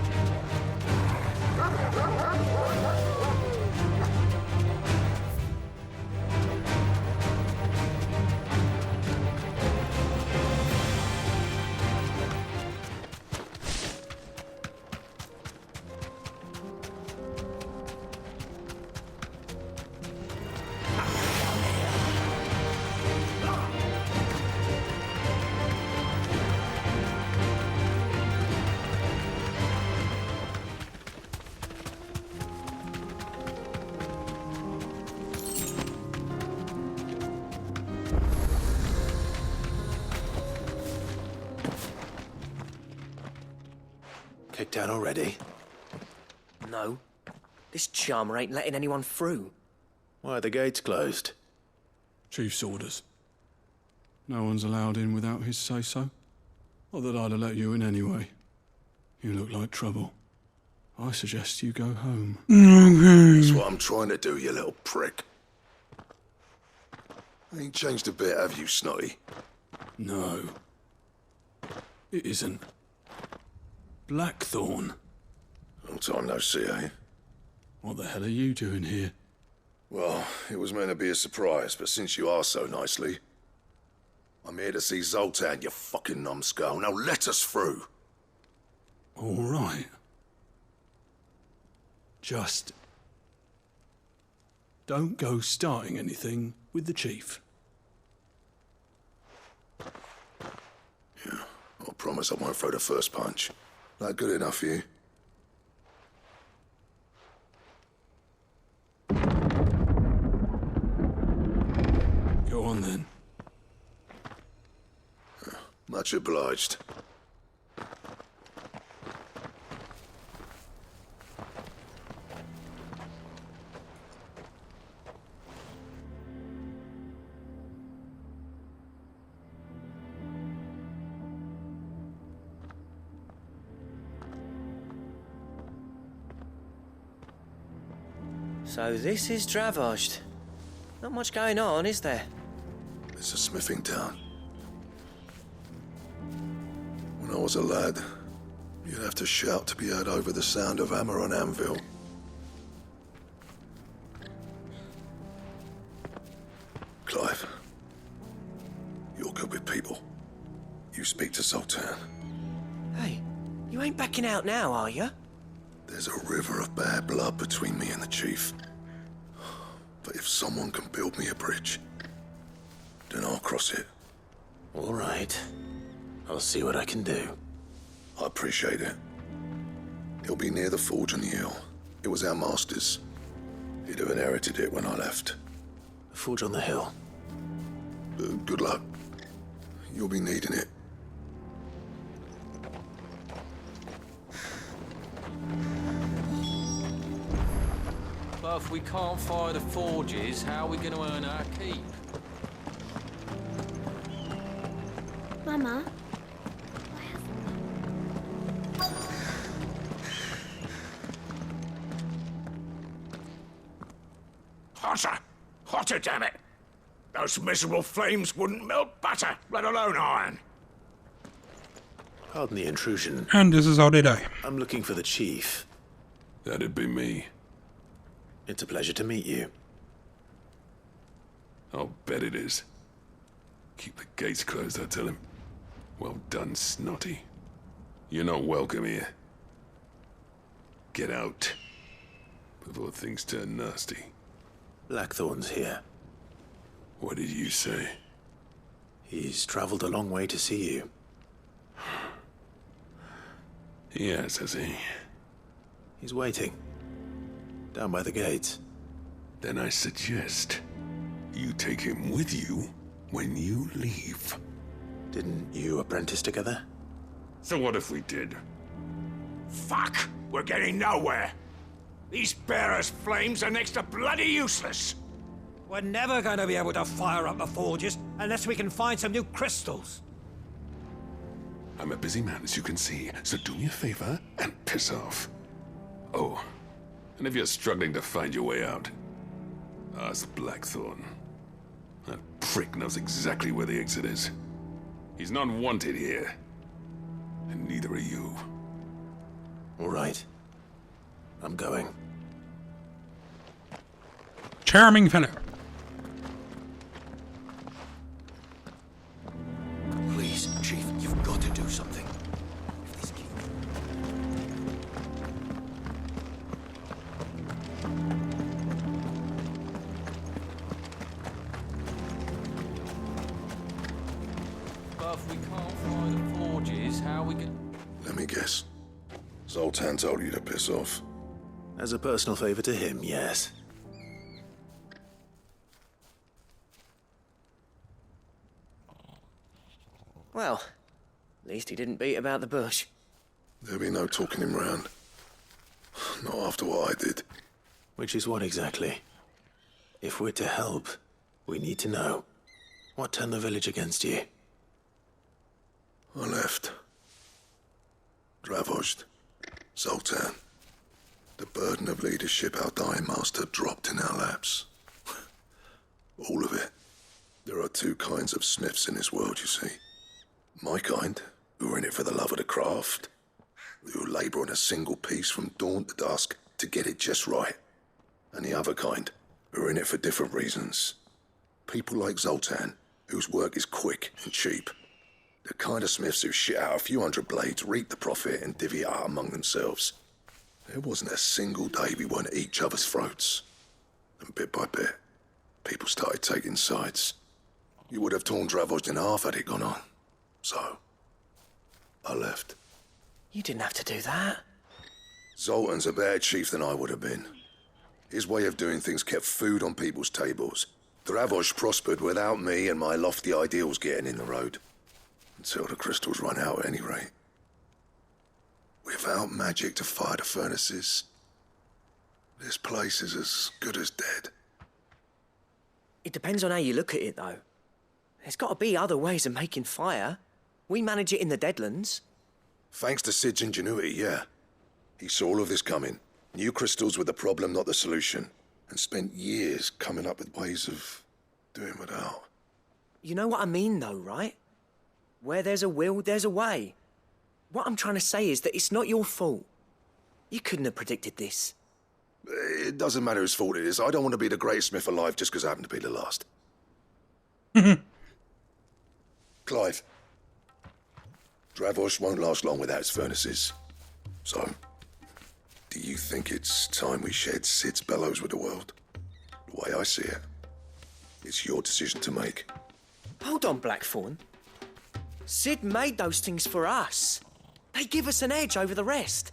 Kicked out already? No. This charmer ain't letting anyone through. Why are the gates closed? Chief's orders. No one's allowed in without his say-so. Not that I'd have let you in anyway. You look like trouble. I suggest you go home. That's what I'm trying to do, you little prick. Ain't changed a bit, have you, Snotty? No. It isn't. Blackthorn. Long time no see, eh? What the hell are you doing here? Well, it was meant to be a surprise, but since you asked so nicely, I'm here to see Zoltan, you fucking numbskull. Now let us through. All right. Just don't go starting anything with the chief. Yeah, I promise I won't throw the first punch. That good enough for you? Go on then. Much obliged. So this is Dravozd. Not much going on, is there? It's a smithing town. When I was a lad, you'd have to shout to be heard over the sound of hammer on anvil. Clive, you're good with people. You speak to Zoltan. Hey, you ain't backing out now, are you? There's a river of bad blood between me and the chief. But if someone can build me a bridge, then I'll cross it. All right. I'll see what I can do. I appreciate it. It'll be near the forge on the hill. It was our master's. He'd have inherited it when I left. The forge on the hill? Good luck. You'll be needing it. But if we can't fire the forges, how are we going to earn our keep? Mama? Hotter! Hotter, damn it! Those miserable flames wouldn't melt butter, let alone iron. Pardon the intrusion. And this is how they die. I'm looking for the chief. That'd be me. It's a pleasure to meet you. I'll bet it is. Keep the gates closed, I tell him. Well done, Snotty. You're not welcome here. Get out. Before things turn nasty. Blackthorn's here. What did you say? He's traveled a long way to see you. Yes, has he? He's waiting. Down by the gates. Then I suggest you take him with you when you leave. Didn't you apprentice together? So what if we did? Fuck! We're getting nowhere. These bearers' flames are next to bloody useless. We're never going to be able to fire up the forges unless we can find some new crystals. I'm a busy man, as you can see, so do me a favor and piss off. Oh, and if you're struggling to find your way out, ask Blackthorn. That prick knows exactly where the exit is. He's not wanted here. And neither are you. All right. I'm going. Charming fellow. Please, Chief, you've got to do something. But if we can't fire the forges, how are we get... Let me guess. Zoltan told you to piss off. As a personal favor to him, yes. Well, at least he didn't beat about the bush. There'll be no talking him round. Not after what I did. Which is what exactly? If we're to help, we need to know. What turned the village against you? I left. Dravozd. Zoltan. The burden of leadership our dying master dropped in our laps. All of it. There are two kinds of smiths in this world, you see. My kind, who are in it for the love of the craft, who labour on a single piece from dawn to dusk to get it just right, and the other kind, who are in it for different reasons. People like Zoltan, whose work is quick and cheap. The kind of smiths who shit out a few hundred blades, reap the profit, and divvy it out among themselves. There wasn't a single day we weren't at each other's throats. And bit by bit, people started taking sides. You would have torn Dravost in half had it gone on. So, I left. You didn't have to do that. Zoltan's a better chief than I would have been. His way of doing things kept food on people's tables. Dravost prospered without me and my lofty ideals getting in the road. Until the crystals run out at any rate. Without magic to fire the furnaces, this place is as good as dead. It depends on how you look at it, though. There's got to be other ways of making fire. We manage it in the Deadlands. Thanks to Sid's ingenuity, yeah. He saw all of this coming. Knew crystals were the problem, not the solution. And spent years coming up with ways of doing without. You know what I mean, though, right? Where there's a will, there's a way. What I'm trying to say is that it's not your fault. You couldn't have predicted this. It doesn't matter whose fault it is. I don't want to be the greatest smith alive just because I happen to be the last. Clive. Dravost won't last long without his furnaces. So, do you think it's time we shared Sid's bellows with the world? The way I see it, it's your decision to make. Hold on, Blackthorn. Sid made those things for us. They give us an edge over the rest.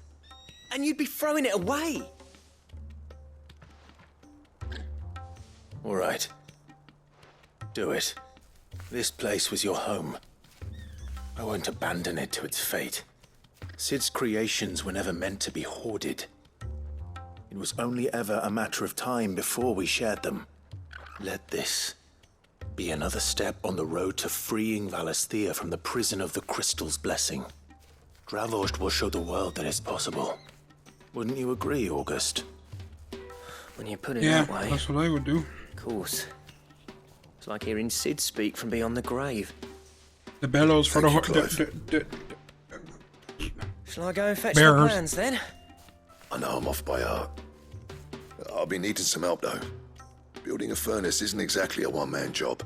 And you'd be throwing it away. All right. Do it. This place was your home. I won't abandon it to its fate. Sid's creations were never meant to be hoarded. It was only ever a matter of time before we shared them. Let this be another step on the road to freeing Valisthea from the prison of the Crystal's blessing. Dravost will show the world that it's possible. Wouldn't you agree, August? When you put it Yeah, that way. that's what I would do. Of course. It's like hearing Sid speak from beyond the grave. The bellows for the, Shall I go and fetch bearers. the plans then? I know I'm off by heart. I'll be needing some help though. Building a furnace isn't exactly a one-man job.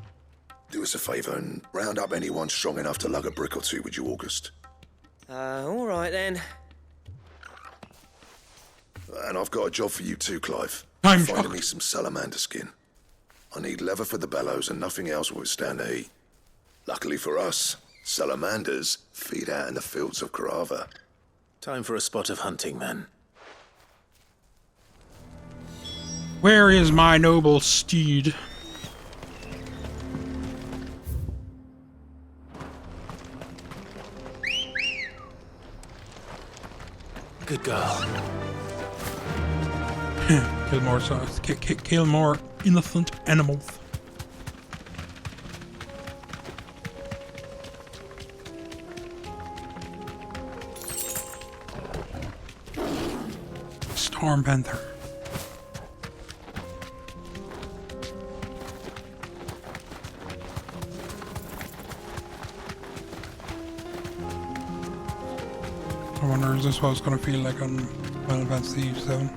Do us a favour and round up anyone strong enough to lug a brick or two, would you, August? All right then. And I've got a job for you too, Clive. I'm finding me some salamander skin. I need leather for the bellows and nothing else will withstand the heat. Luckily for us, salamanders feed out in the fields of Carava. Time for a spot of hunting, then. Where is my noble steed? Good girl. Kill more innocent animals. Storm Panther. I wonder is this what it's gonna feel like on Final Fantasy VII?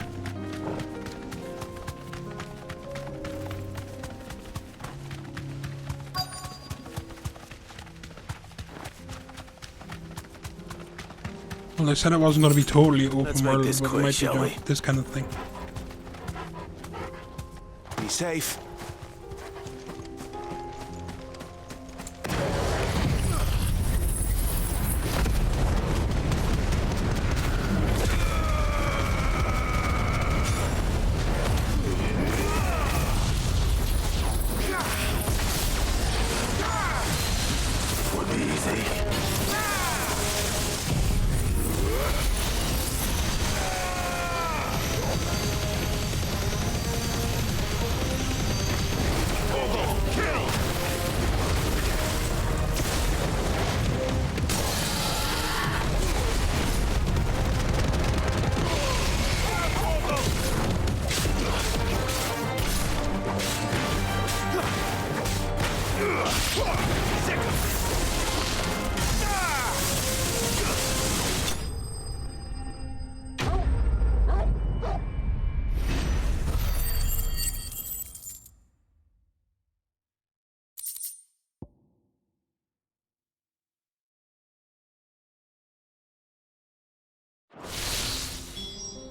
Well, they said it wasn't going to be totally open world, but it might be this kind of thing. Be safe.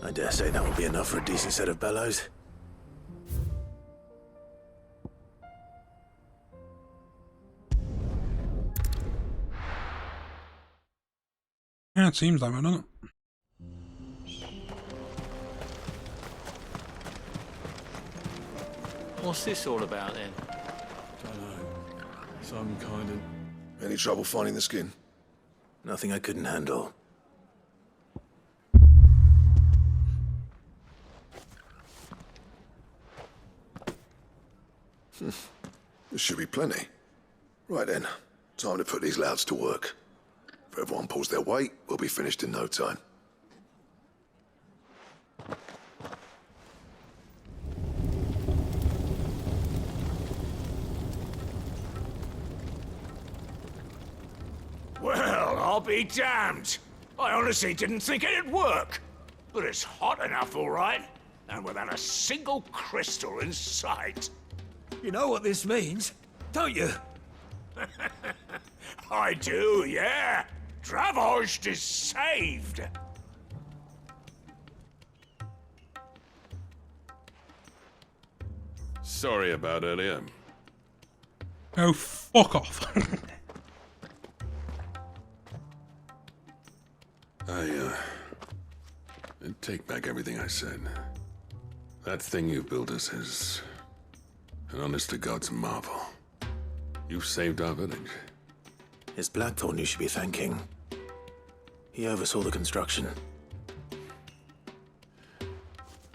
I dare say that will be enough for a decent set of bellows. Yeah, it seems like it, doesn't it? What's this all about then? Dunno. Some kind of... Any trouble finding the skin? Nothing I couldn't handle. There should be plenty. Right then, time to put these louds to work. If everyone pulls their weight, we'll be finished in no time. Well, I'll be damned. I honestly didn't think it'd work. But it's hot enough, all right. And without a single crystal in sight. You know what this means, don't you? I do, yeah. Dravost is saved. Sorry about earlier. Oh, fuck off. I take back everything I said. That thing you built us is an honest-to-God's marvel. You've saved our village. It's Blackthorn you should be thanking. He oversaw the construction.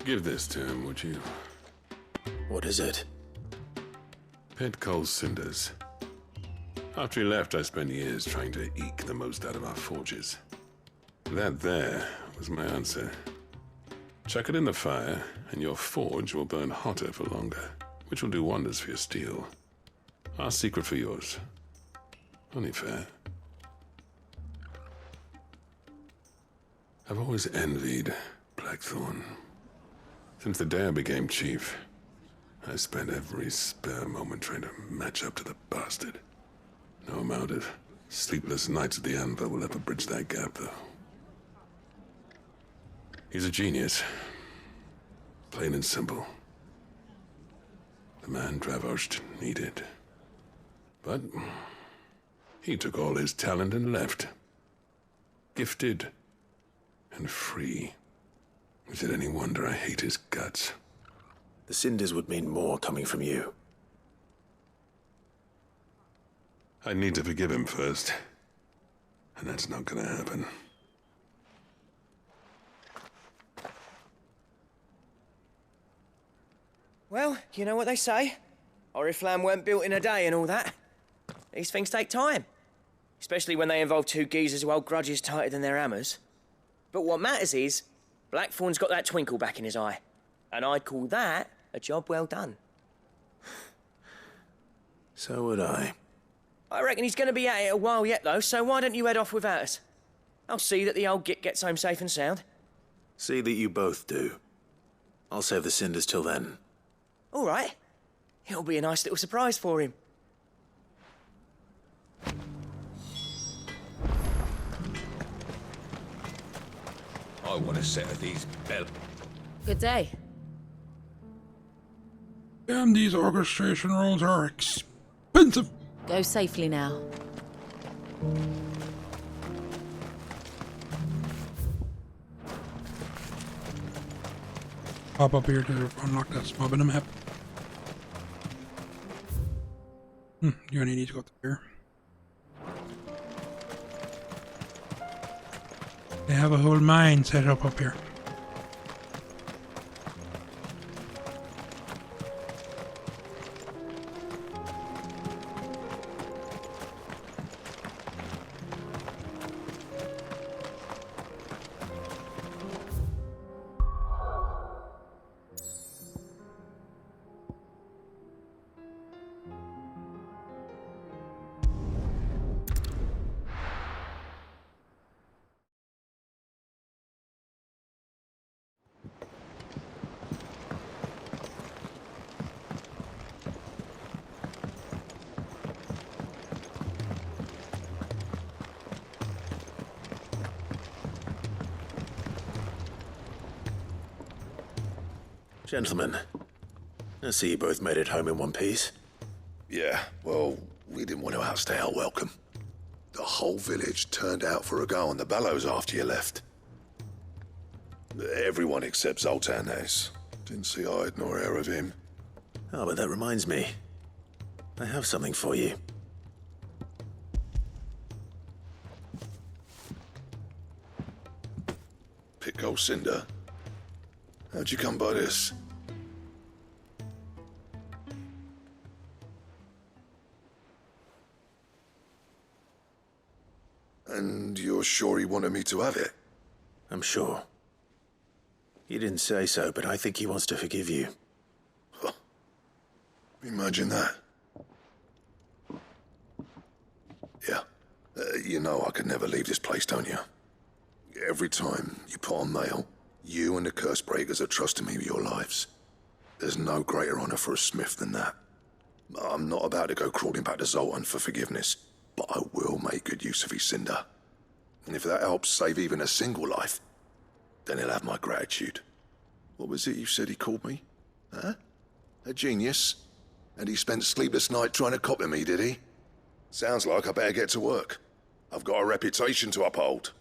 Give this to him, would you? What is it? Pit coal cinders. After he left, I spent years trying to eke the most out of our forges. That there was my answer. Chuck it in the fire, and your forge will burn hotter for longer, which will do wonders for your steel. Our secret for yours. Only fair. I've always envied Blackthorn. Since the day I became chief, I spent every spare moment trying to match up to the bastard. No amount of sleepless nights at the anvil will ever bridge that gap, though. He's a genius. Plain and simple. The man Dravost needed. But he took all his talent and left. Gifted and free. Is it any wonder I hate his guts? The cinders would mean more coming from you. I need to forgive him first. And that's not gonna happen. Well, you know what they say. Oriflamme weren't built in a day and all that. These things take time. Especially when they involve two geezers who hold grudges tighter than their hammers. But what matters is, Blackthorn's got that twinkle back in his eye. And I'd call that a job well done. So would I. I reckon he's going to be at it a while yet, though, so why don't you head off without us? I'll see that the old git gets home safe and sound. See that you both do. I'll save the cinders till then. All right. It'll be a nice little surprise for him. I want a set of these Good day. Damn, these orchestration rolls are expensive. Go safely now. Pop up here to unlock that mob in the map. You only need to go there. They have a whole mine set up here. Gentlemen, I see you both made it home in one piece. Yeah, well, we didn't want to outstay our welcome. The whole village turned out for a go on the bellows after you left. Everyone except Zoltan has. Didn't see hide nor hair of him. Oh, but that reminds me. I have something for you. Pico Cinder? How'd you come by this? And you're sure he wanted me to have it? I'm sure. He didn't say so, but I think he wants to forgive you. Huh. Imagine that. Yeah. You know I could never leave this place, don't you? Every time you put on mail, you and the curse breakers are trusting me with your lives. There's no greater honor for a smith than that. I'm not about to go crawling back to Zoltan for forgiveness, but I will make good use of his cinder. And if that helps save even a single life, then he'll have my gratitude. What was it you said he called me? Huh? A genius? And he spent sleepless night trying to copy me, did he? Sounds like I better get to work. I've got a reputation to uphold.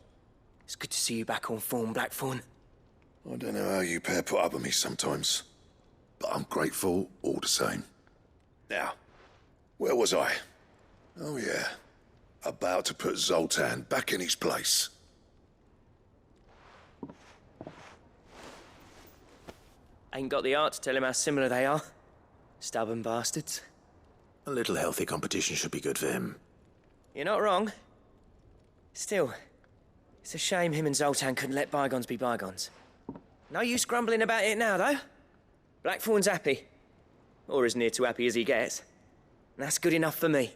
It's good to see you back on form, Blackthorn. I don't know how you pair put up with me sometimes, but I'm grateful all the same. Now, where was I? Oh yeah, about to put Zoltan back in his place. Ain't got the art to tell him how similar they are. Stubborn bastards. A little healthy competition should be good for him. You're not wrong. Still, it's a shame him and Zoltan couldn't let bygones be bygones. No use grumbling about it now, though. Blackthorn's happy. Or as near to happy as he gets. And that's good enough for me.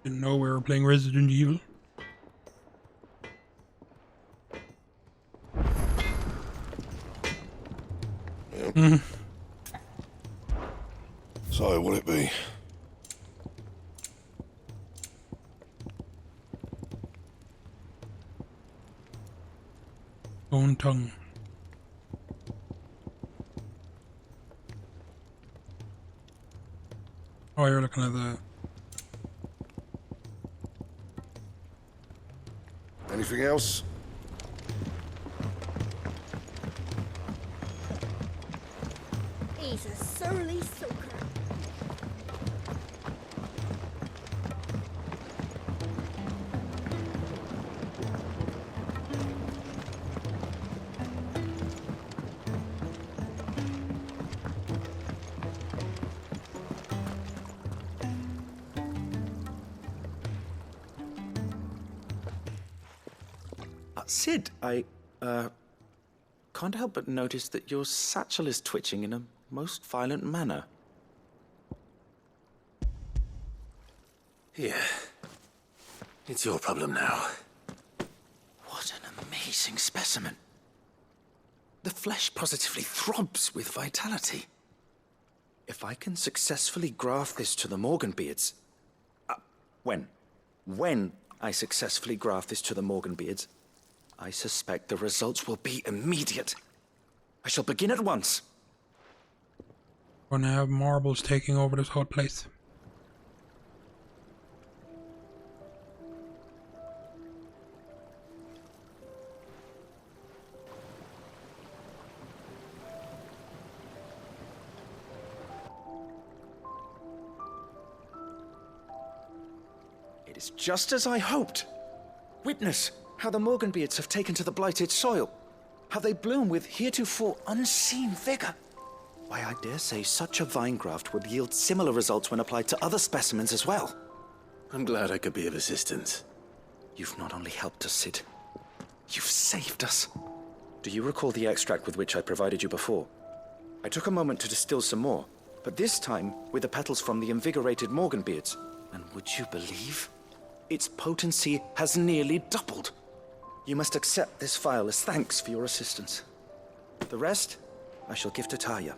Didn't know we were playing Resident Evil. Yep. So, will it be? Bone tongue. Oh, you're looking at the... Anything else? He's a surly soaker. Sid, I can't help but notice that your satchel is twitching in a most violent manner. Here. It's your problem now. What an amazing specimen. The flesh positively throbs with vitality. If I can successfully graft this to the Morganbeards... When I successfully graft this to the Morganbeards, I suspect the results will be immediate. I shall begin at once. Gonna have marbles taking over this whole place. It is just as I hoped. Witness how the Morganbeards have taken to the blighted soil. How they bloom with heretofore unseen vigor. Why, I dare say such a vine graft would yield similar results when applied to other specimens as well. I'm glad I could be of assistance. You've not only helped us, Sid, you've saved us. Do you recall the extract with which I provided you before? I took a moment to distill some more, but this time with the petals from the invigorated Morganbeards. And would you believe? its potency has nearly doubled. You must accept this vial as thanks for your assistance. The rest, I shall give to Taya.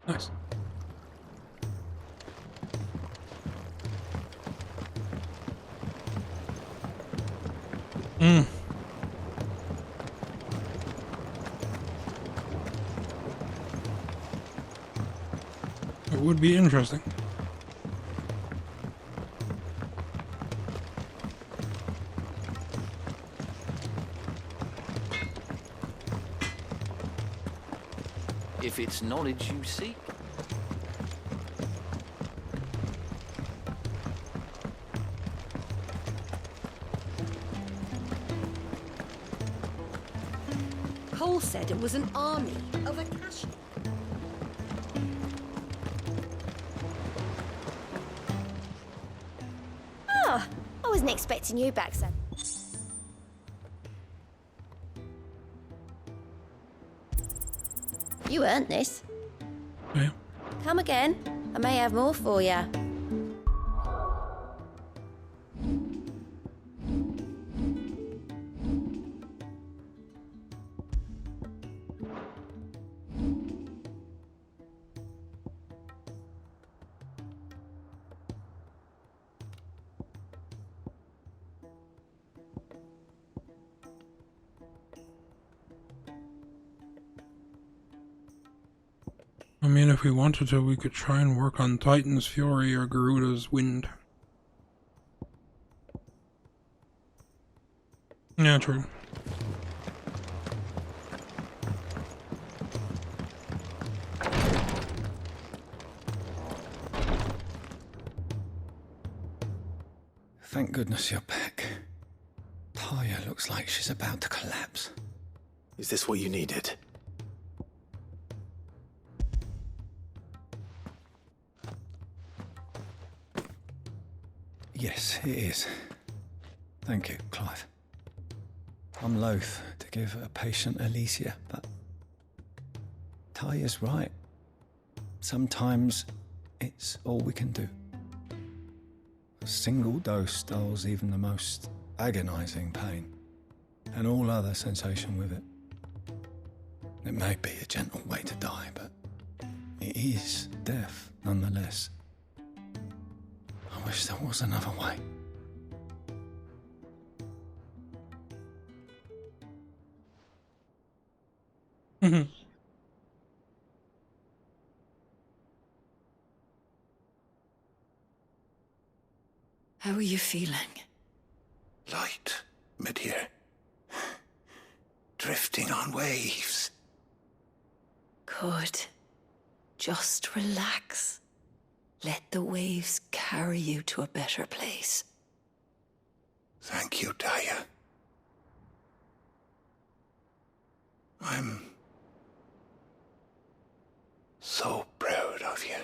Nice. It would be interesting. If it's knowledge you seek. Cole said it was an army of Akashi. Oh, I wasn't expecting you back, son. You earned this. Yeah. Come again. I may have more for you. I mean, if we wanted to, we could try and work on Titan's Fury or Garuda's Wind. Yeah, true. Thank goodness you're back. Taya looks like she's about to collapse. Is this what you needed? Yes, it is. Thank you, Clive. I'm loath to give a patient Alicia, but Taya's right. Sometimes it's all we can do. A single dose dulls even the most agonizing pain, and all other sensation with it. It may be a gentle way to die, but it is death nonetheless. I wish there was another way. How are you feeling? Light, mid-here. Drifting on waves. Good. Just relax. Let the waves carry you to a better place. Thank you, Taya. I'm so proud of you.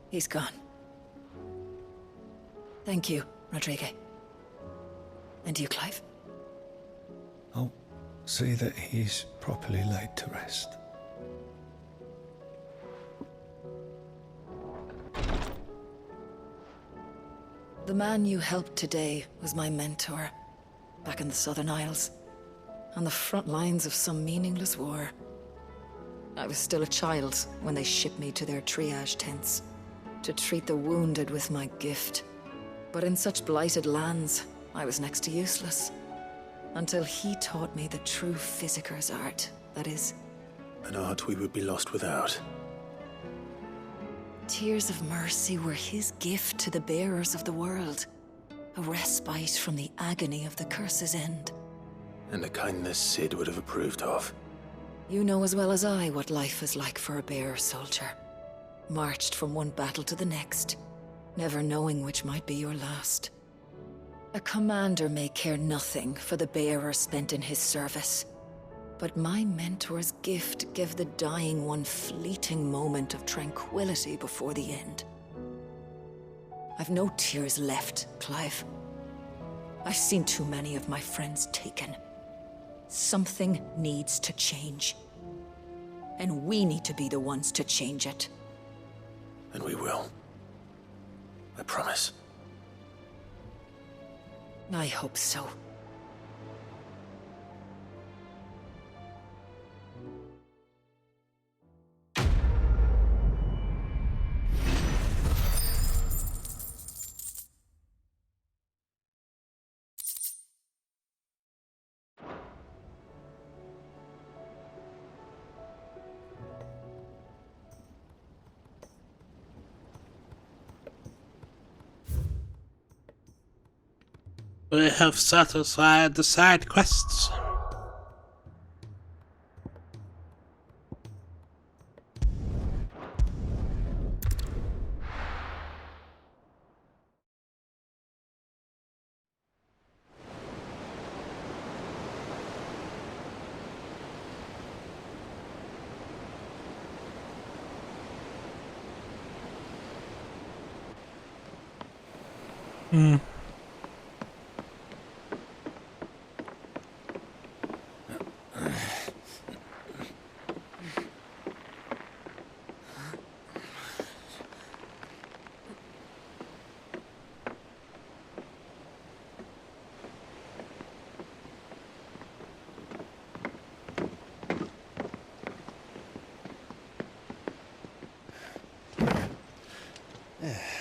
He's gone. Thank you, Rodrigue. And you, Clive? I'll see that he's properly laid to rest. The man you helped today was my mentor, back in the Southern Isles, on the front lines of some meaningless war. I was still a child when they shipped me to their triage tents, to treat the wounded with my gift. But in such blighted lands, I was next to useless. Until he taught me the true Physicker's art, that is. An art we would be lost without. Tears of mercy were his gift to the bearers of the world. A respite from the agony of the curse's end. And a kindness Sid would have approved of. You know as well as I what life is like for a bearer soldier. Marched from one battle to the next, never knowing which might be your last. A commander may care nothing for the bearer spent in his service. But my mentor's gift gave the dying one fleeting moment of tranquility before the end. I've no tears left, Clive. I've seen too many of my friends taken. Something needs to change. And we need to be the ones to change it. And we will. I promise. I hope so. We have set aside the side quests.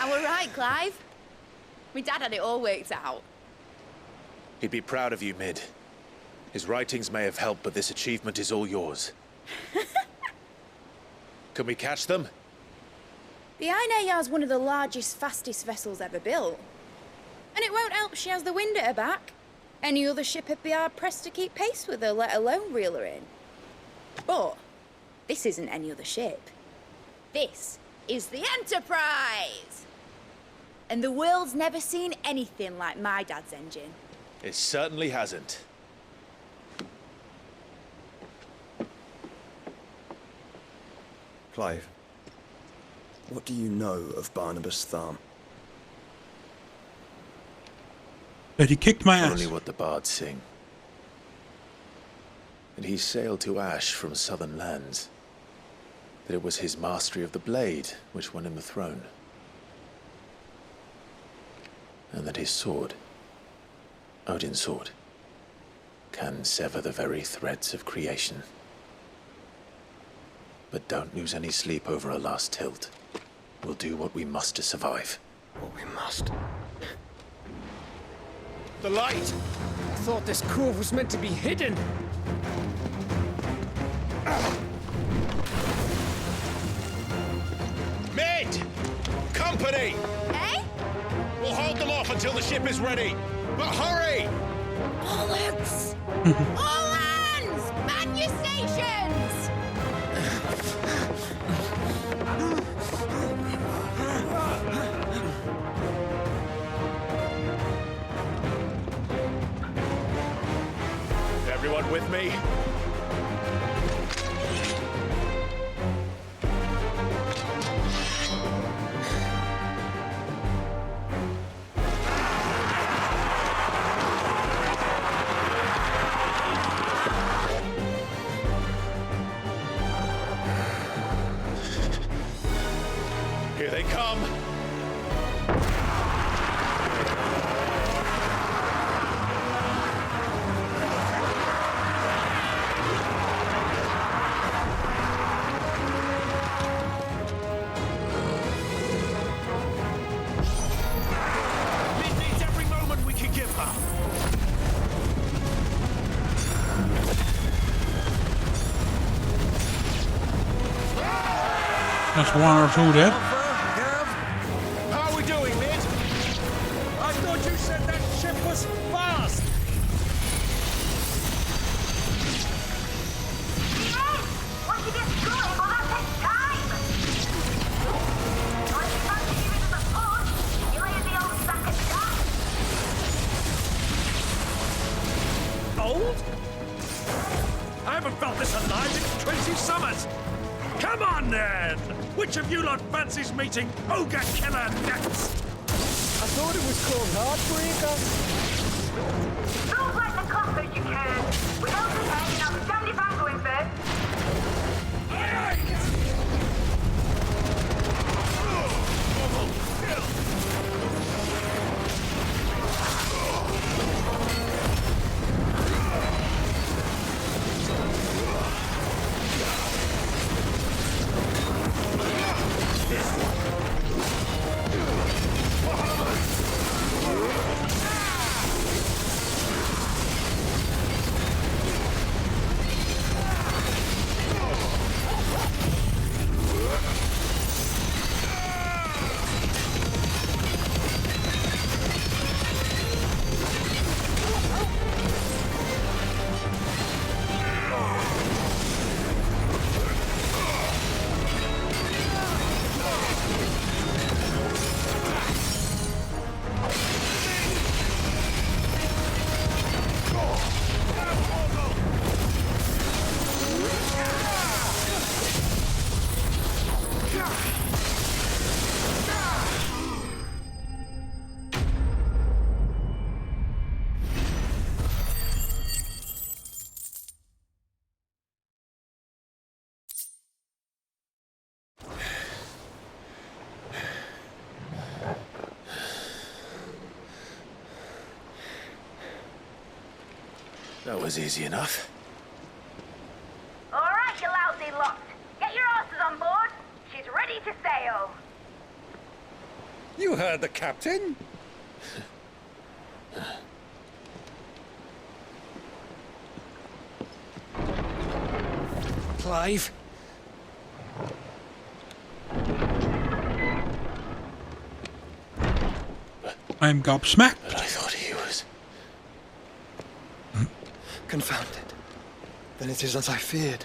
I were right, Clive. My dad had it all worked out. He'd be proud of you, Mid. His writings may have helped, but this achievement is all yours. Can we catch them? The Ainayar's one of the largest, fastest vessels ever built. And it won't help she has the wind at her back. Any other ship would be hard-pressed to keep pace with her, let alone reel her in. But this isn't any other ship. This is the Enterprise! And the world's never seen anything like my dad's engine. It certainly hasn't. Clive, what do you know of Barnabas Tharm? But he kicked my ass. Only what the bards sing. That he sailed to Ash from southern lands. That it was his mastery of the blade which won him the throne. And that his sword, Odin's sword, can sever the very threads of creation. But don't lose any sleep over a last tilt. We'll do what we must to survive. What we must. The light! I thought this cove was meant to be hidden. Mid! Company! Eh? We'll hold them off until the ship is ready. But hurry! Bollocks! All hands! Man your stations! Everyone with me? Here they come. Mid needs every moment we can give her. That's one or two dead. How are we doing, mate? I thought you said that ship was fast. Once you get going, well, that takes time. Once you fancy you into the port, you lay in the old sack of dust. Old? I haven't felt this alive in 20 summers. Come on, then! Which of you lot fancies meeting Ogre Killer next? I thought it was called Heartbreaker. Don't like the cockers you can. Without the head, and I'll stand if I'm going first. That was easy enough. All right, you lousy lot. Get your asses on board. She's ready to sail. You heard the captain. Clive. I'm gobsmacked. But I thought he was... Confounded. Then it is as I feared.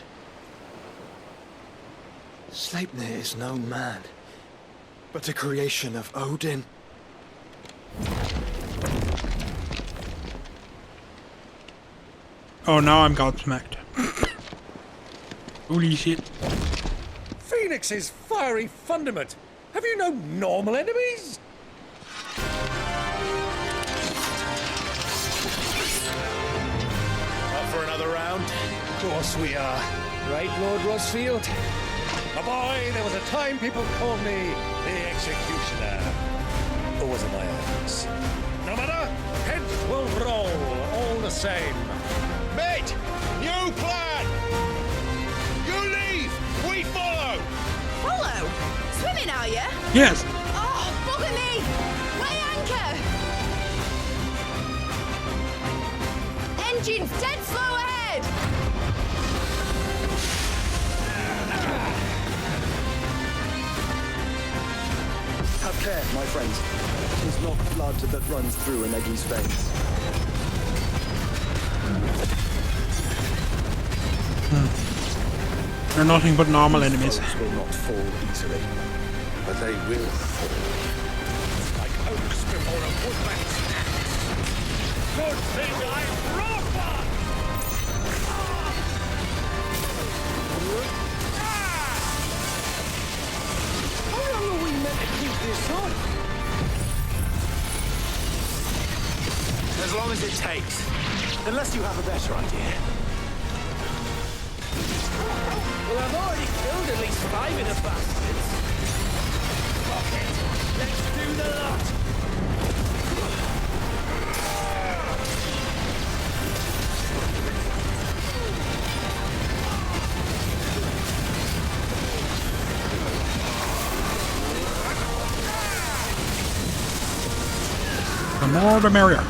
Sleipnir is no man, but a creation of Odin. Oh, now I'm gobsmacked. Holy shit. Phoenix's fiery fundament. Have you no normal enemies? Up for another round? Of course we are. Right, Lord Rosfield? My boy, there was a time people called me the Executioner. Or was it my eyes? No matter, heads will roll all the same. Mate, new plan! You leave, we follow! Follow? Swimming, are you? Yes. Oh, bugger me! Weigh anchor! Engines dead slow ahead! Have care, my friends. It is not blood that runs through an Eggie's veins. They're nothing but normal enemies. These will not fall easily, but they will fall. Like oaks before a woodman's axe. Good thing I brought one! How long are we meant to keep this up? As long as it takes. Unless you have a better idea. Well, I've already killed at least 5 of the bastards. Fuck it. Let's do the lot. The more the merrier.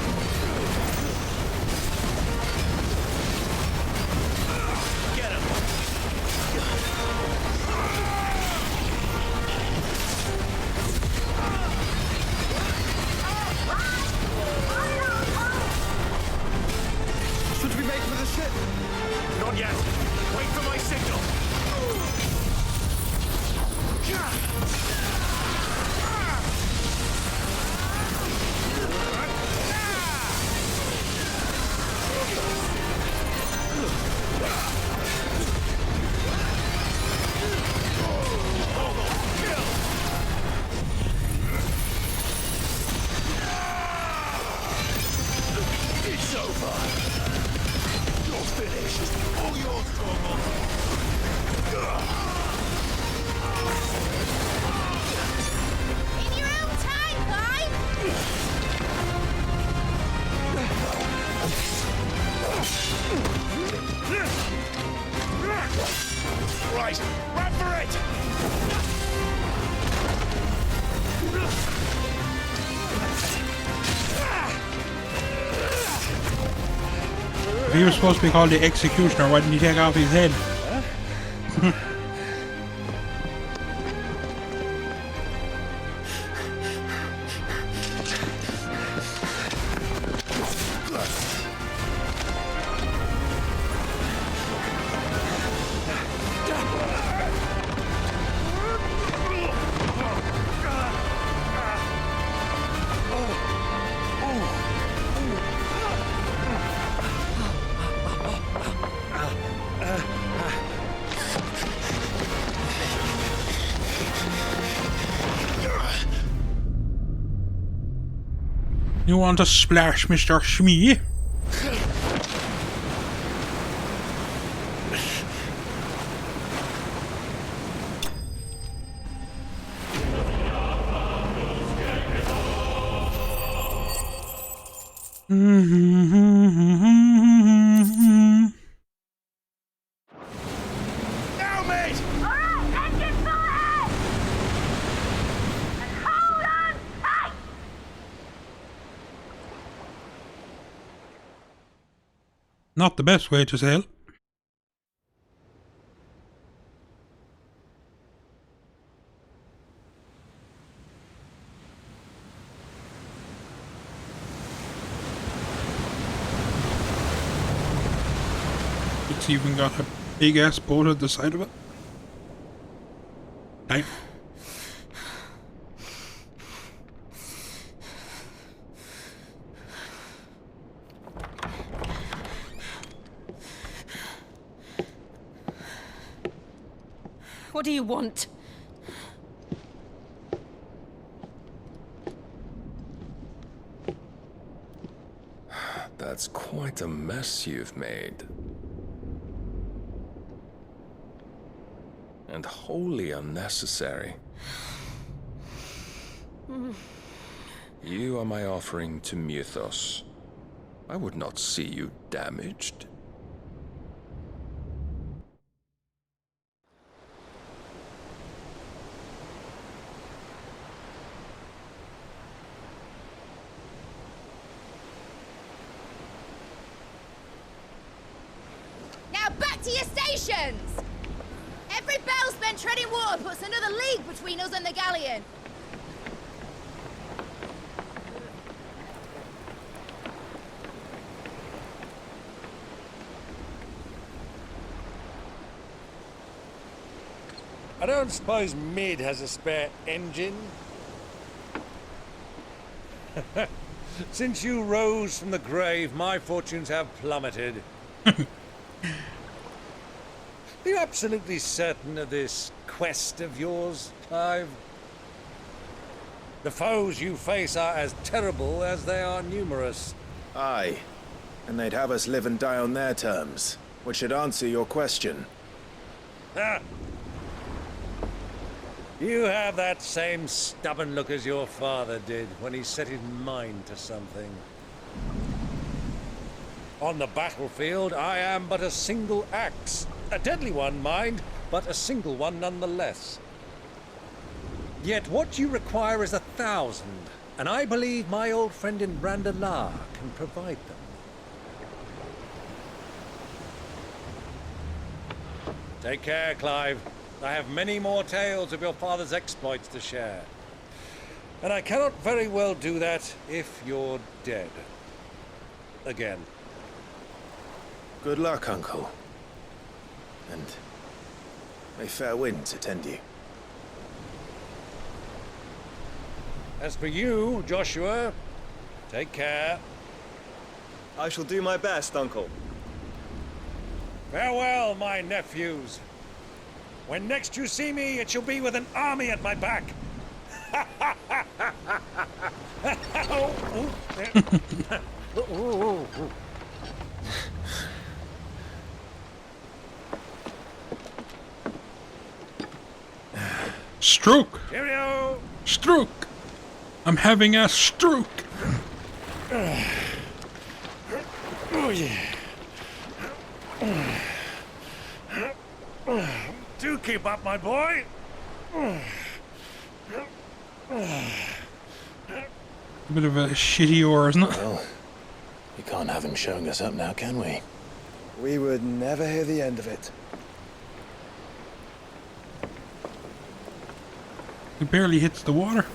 he was supposed to be called the executioner, why didn't he take off his head? You want to splash, Mr. Shmee? Now, mate! Alright, engine full ahead! And hold on tight! Not the best way to sail. It's even got a big ass boat at the side of it. Damn. What do you want? That's quite a mess you've made. And wholly unnecessary. You are my offering to Mythos. I would not see you damaged. Now back to your stations! Every bell spent treading water puts another league between us and the galleon. I don't suppose Mid has a spare engine? Since you rose from the grave, my fortunes have plummeted. Are you absolutely certain of this quest of yours, Clive? The foes you face are as terrible as they are numerous. Aye. And they'd have us live and die on their terms, which should answer your question. Ha! You have that same stubborn look as your father did when he set his mind to something. On the battlefield, I am but a single axe. A deadly one, mind, but a single one nonetheless. Yet what you require is 1,000, and I believe my old friend in Randalar can provide them. Take care, Clive. I have many more tales of your father's exploits to share. And I cannot very well do that if you're dead. Again. Good luck, Uncle. And may fair winds attend you. As for you, Joshua, take care. I shall do my best, Uncle. Farewell, my nephews. When next you see me, it shall be with an army at my back. Stroke! Cheerio! Stroke! I'm having a stroke! Oh, yeah. Do keep up, my boy. A bit of a shitty oar, isn't it? Well, we can't have him showing us up now, can we? we would never hear the end of it. It barely hits the water.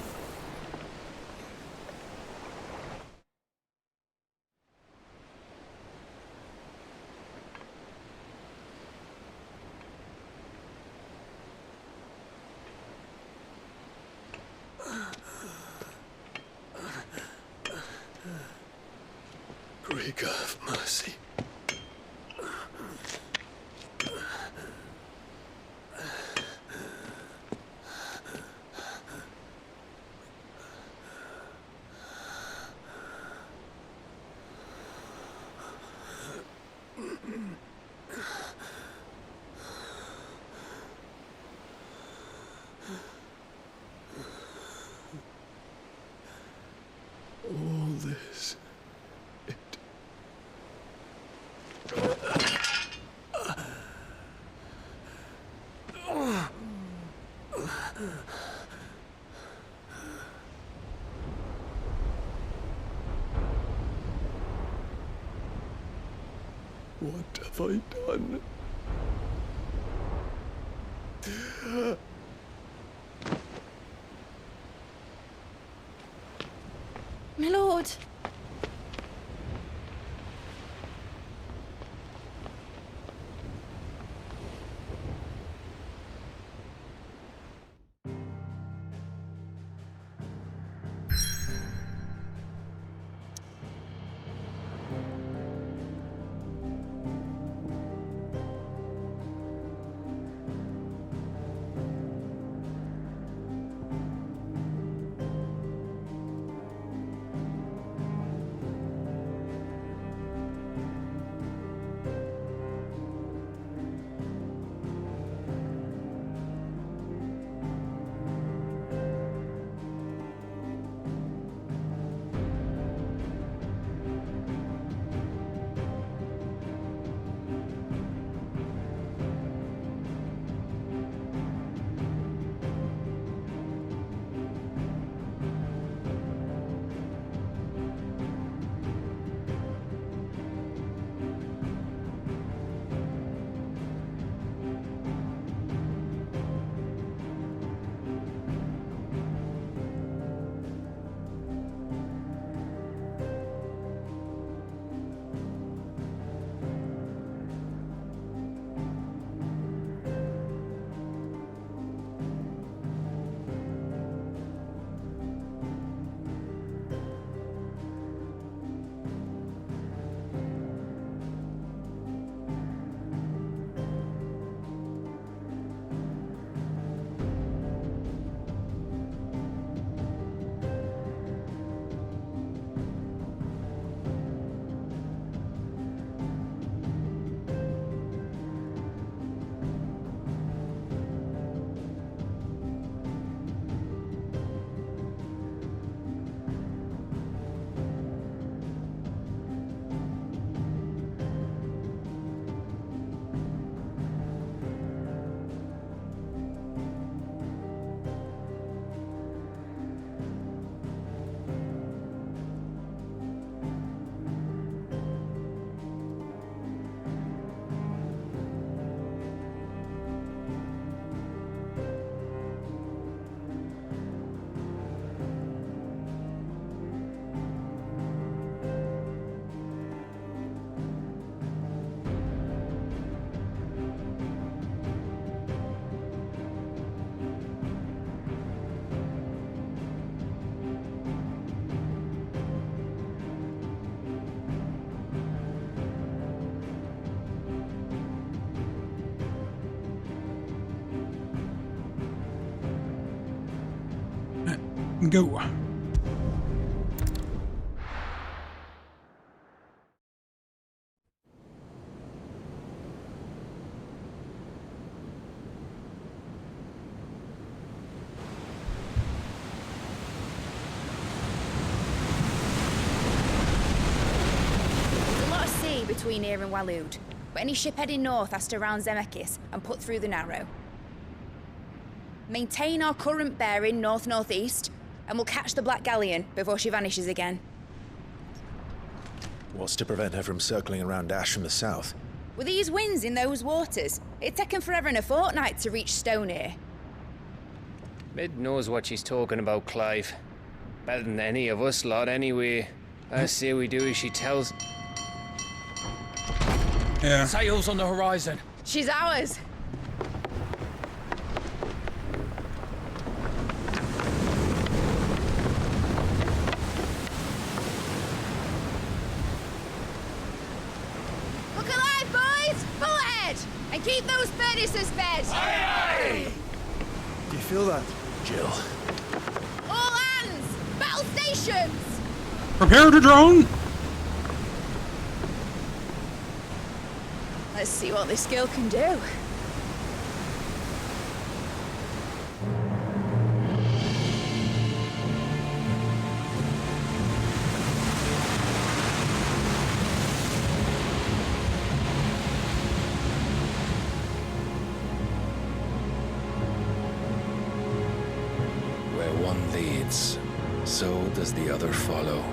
Greek of mercy. All this. What have I done? My lord. Go. There's a lot of sea between here and Waloed, but any ship heading north has to round Zemeckis and put through the Narrow. Maintain our current bearing north-northeast, and we'll catch the Black Galleon before she vanishes again. What's to prevent her from circling around Ash from the south? With these winds in those waters, it'd taken forever and a fortnight to reach Stonehenge. Mid knows what she's talking about, Clive. Better than any of us lot, anyway. I say we do as she tells. Yeah. Sails on the horizon. She's ours. Look alive, boys! Full ahead! And keep those furnaces fed! Aye, aye! Do you feel that, Jill? All hands! Battle stations! Prepare to drone! Let's see what this girl can do. Where one leads, so does the other follow.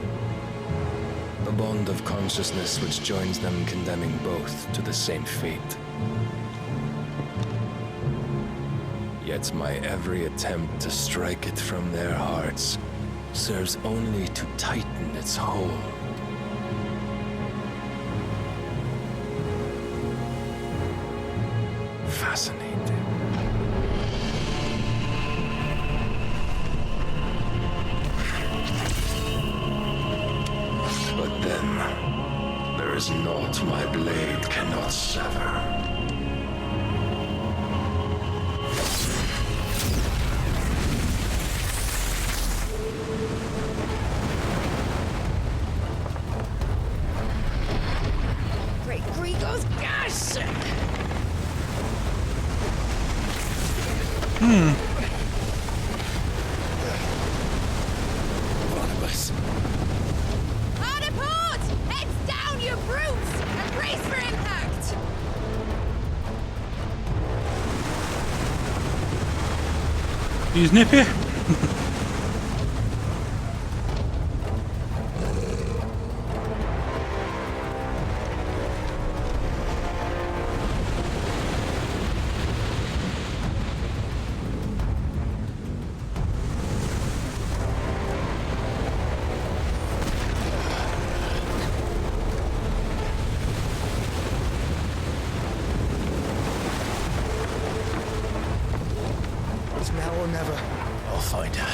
The bond of consciousness which joins them condemning both to the same fate. Yet my every attempt to strike it from their hearts serves only to tighten its hold. Fascinating. But then, there is naught my blade cannot sever. Great Grigor's gosh! Barnabas? Harder port! Heads down, you brutes! And brace for impact! He's nippy. It's now or never. I'll find her.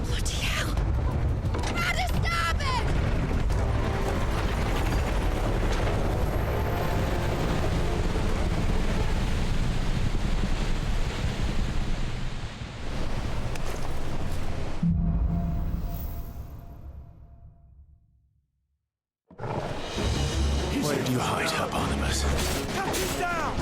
Bloody hell! Harder starboard! Where did you hide her, Barnabas? Captain down!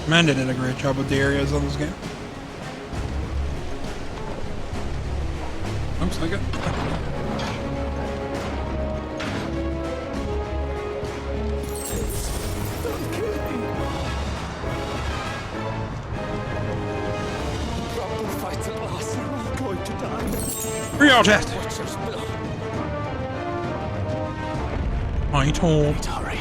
Man, they did a great job with the areas on this game. Looks like it. Real test. I told. Hurry.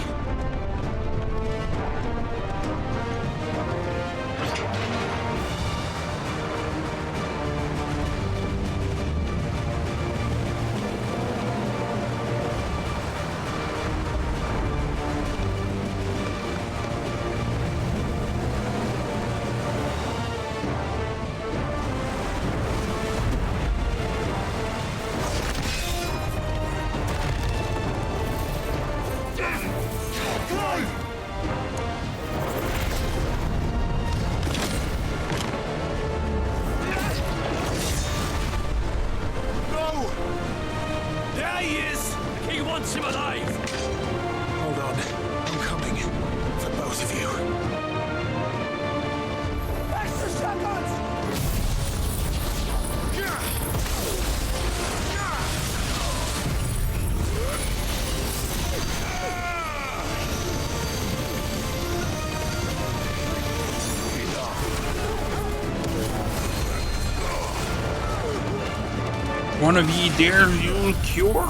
One of ye dare you'll cure?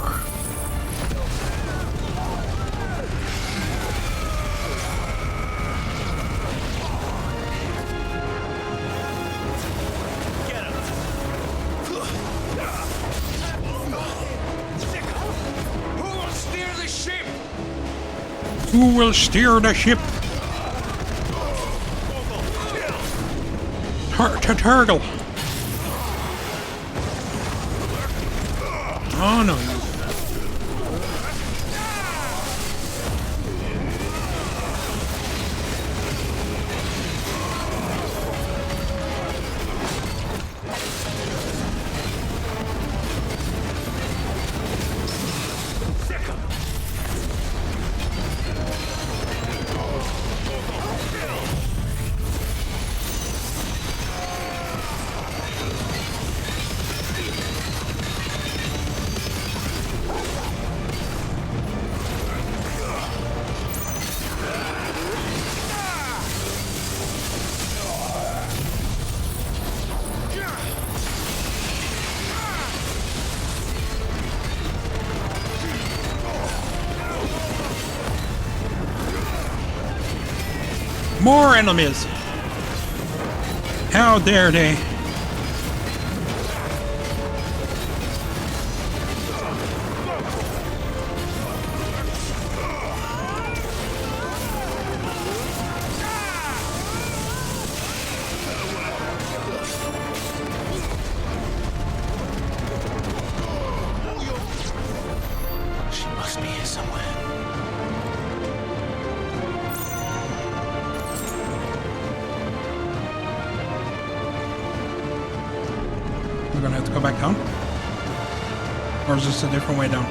Who will steer the ship? Turtle. Oh no. More enemies! How dare they? She must be here somewhere. We're gonna have to go back down? Or is this a different way down?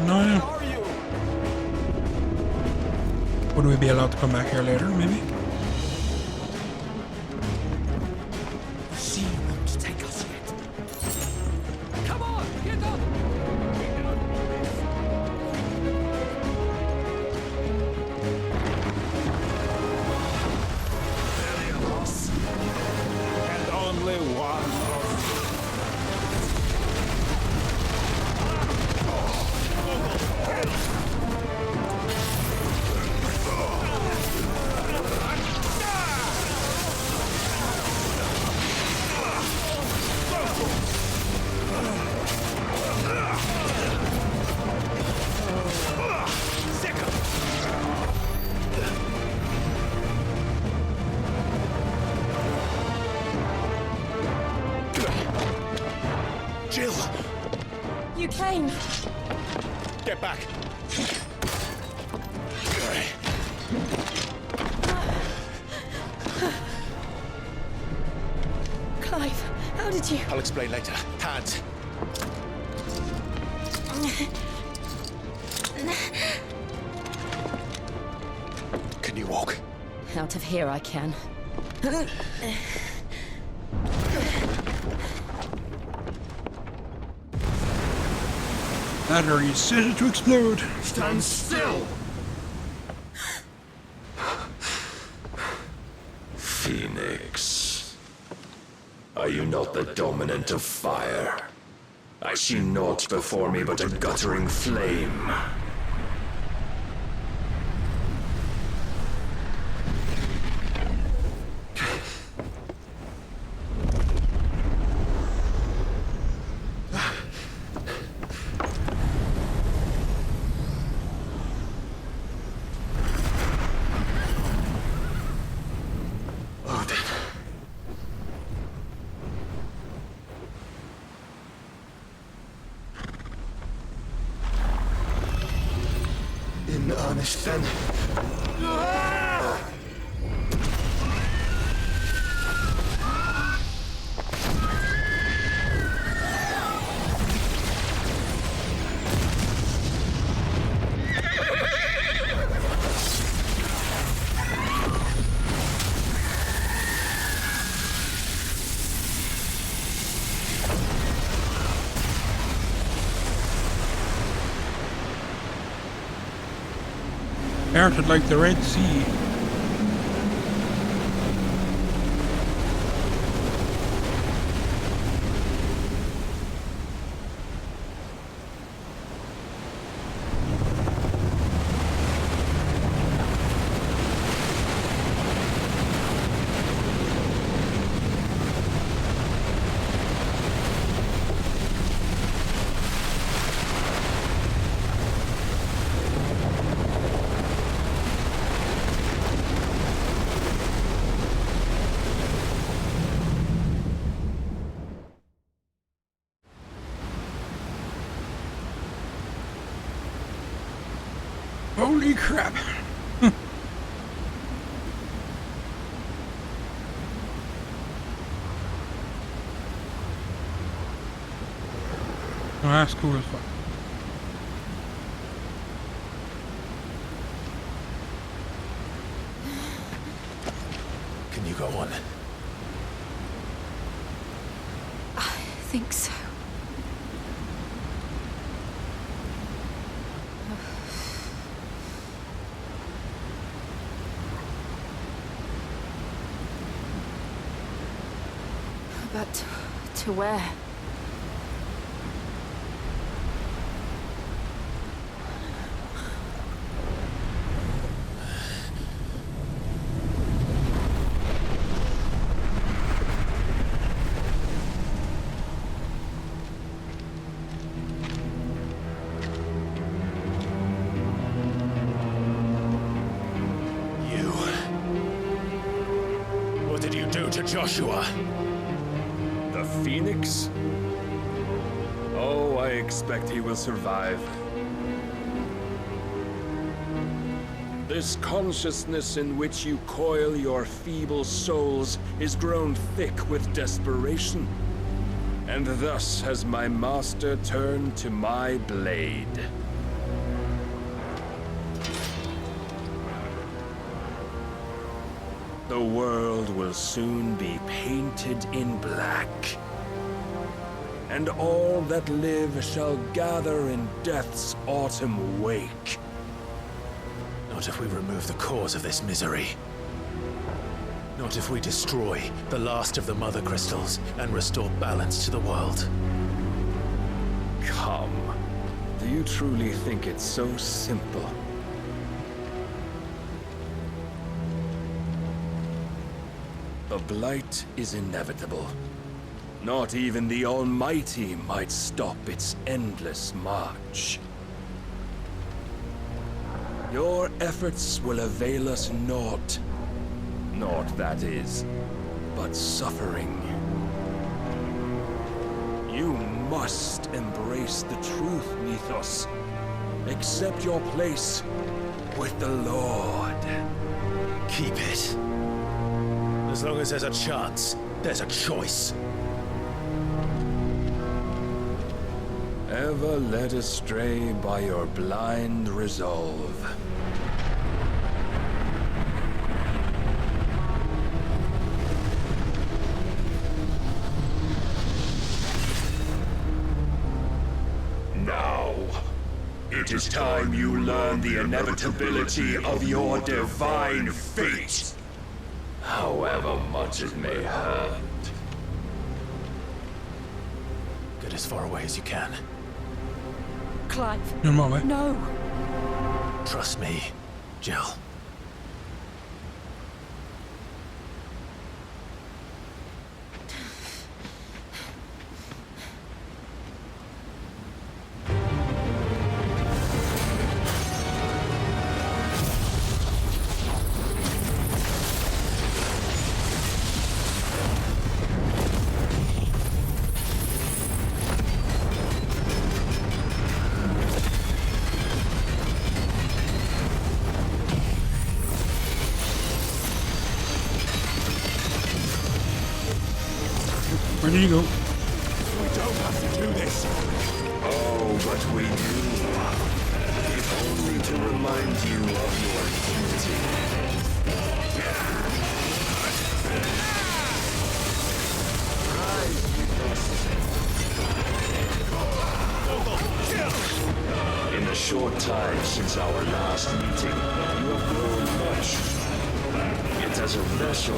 No. Would we be allowed to come back here later, maybe? She won't take us yet. Come on, get up! And only one. You came. Get back. Clive, how did you... I'll explain later. Hands. Can you walk? Out of here I can. Battery set to explode. Stand still! Phoenix. Are you not the dominant of fire? I see naught before me but a guttering flame. In earnest, then. Parted like the Red Sea. Holy crap. Oh, that's cool as fuck. Can you go on? I think so. But to where? What did you do to Joshua? The Phoenix? Oh, I expect he will survive. This consciousness in which you coil your feeble souls is grown thick with desperation. And thus has my master turned to my blade. The world will soon be painted in black. And all that live shall gather in death's autumn wake. Not if we remove the cause of this misery. Not if we destroy the last of the Mother Crystals and restore balance to the world. Come. Do you truly think it's so simple? The blight is inevitable. Not even the Almighty might stop its endless march. Your efforts will avail us naught. Naught, that is, but suffering. You must embrace the truth, Mythos. Accept your place with the Lord. Keep it. As long as there's a chance, there's a choice. Ever led astray by your blind resolve. Now, it is time you learn the inevitability of your divine fate. However much it may hurt. Get as far away as you can. Clive. Your mom, eh? No. Trust me, Jill. Where did you go? We don't have to do this. Oh, but we do. If only to remind you of your duty. In the short time since our last meeting, you have grown much. Yet as a vessel, I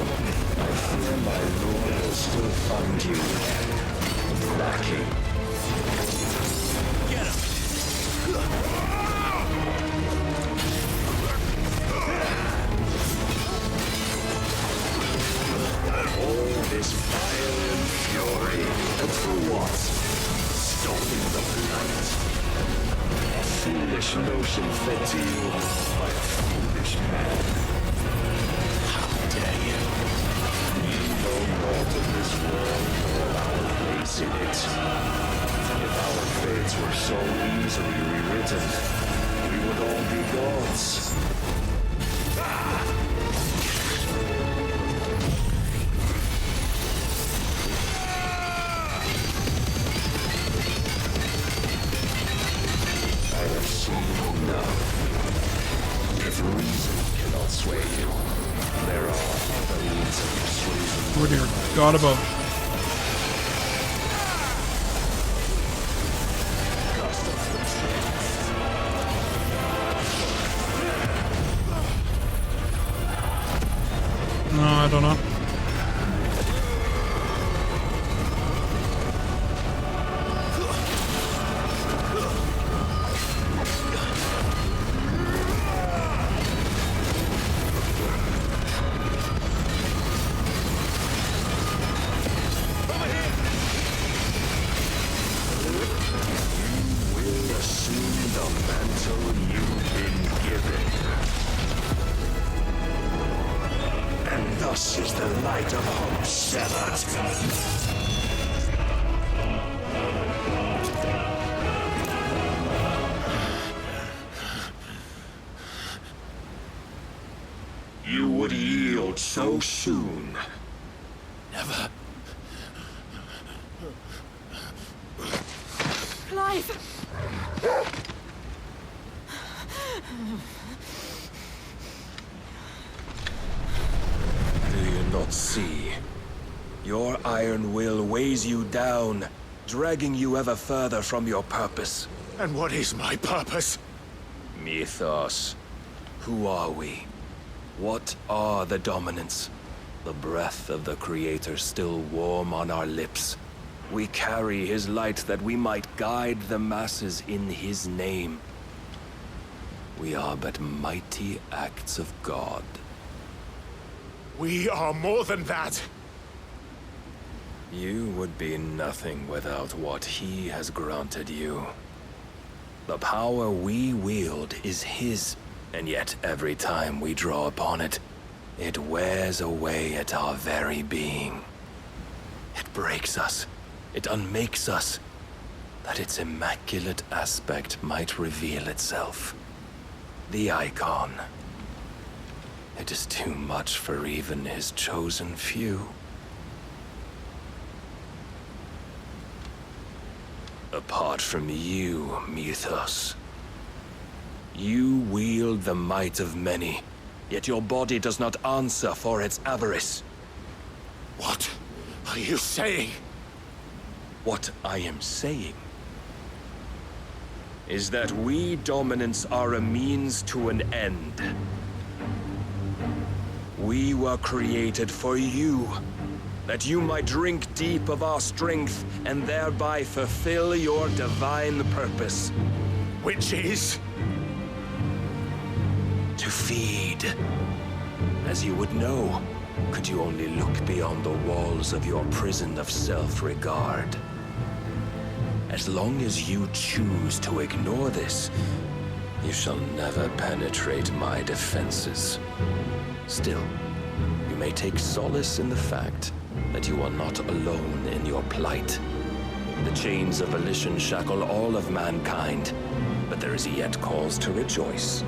fear my lord will still find you lacking. Get him! All this fire and fury, and for what? Stopping the blight. A foolish notion fed to you by a foolish man. How dare you? You know naught of this world or our place in it. If our fates were so easily rewritten, we would all be gods. I have seen enough. If reason cannot sway you, there are other means of persuasion. Oh dear God above. No, I don't know. Thus is the light of hope severed. You would yield so soon. Never. Clive! Do you not see? Your iron will weighs you down, dragging you ever further from your purpose. And what is my purpose? Mythos. Who are we? What are the dominants? The breath of the Creator still warm on our lips. We carry his light that we might guide the masses in his name. We are but mighty acts of God. We are more than that. You would be nothing without what he has granted you. The power we wield is his, and yet every time we draw upon it, it wears away at our very being. It breaks us, it unmakes us, that its immaculate aspect might reveal itself. the icon. It is too much for even his chosen few. Apart from you, Mythos, you wield the might of many, yet your body does not answer for its avarice. What are you saying? What I am saying is that we dominants are a means to an end. We were created for you, that you might drink deep of our strength and thereby fulfill your divine purpose. Which is? To feed. As you would know, could you only look beyond the walls of your prison of self-regard. As long as you choose to ignore this, you shall never penetrate my defenses. Still, you may take solace in the fact that you are not alone in your plight. The chains of volition shackle all of mankind, but there is yet cause to rejoice.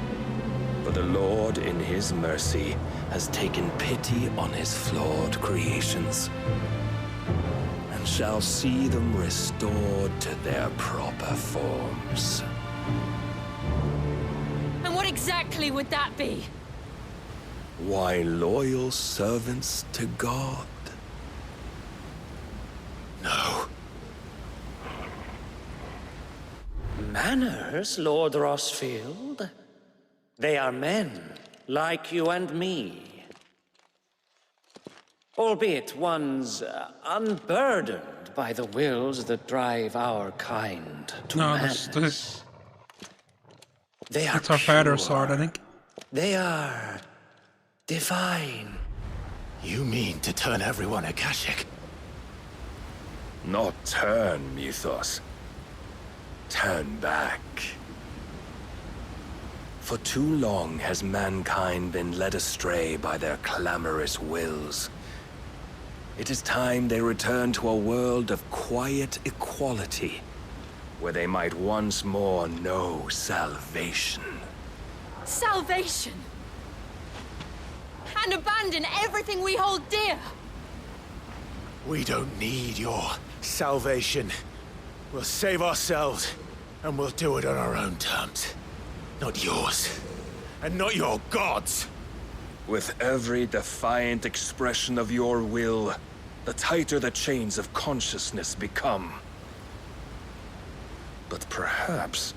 For the Lord, in his mercy, has taken pity on his flawed creations, and shall see them restored to their proper forms. And what exactly would that be? Why, loyal servants to God. No. Manners, Lord Rossfield? They are men, like you and me. Albeit ones unburdened by the wills that drive our kind to madness. That's our father's sword, I think. They are divine. You mean to turn everyone Akashic? Not turn, Mythos. Turn back. For too long has mankind been led astray by their clamorous wills. It is time they return to a world of quiet equality, where they might once more know salvation. Salvation? And abandon everything we hold dear? We don't need your salvation. We'll save ourselves, and we'll do it on our own terms. Not yours. And not your gods. With every defiant expression of your will, the tighter the chains of consciousness become. But perhaps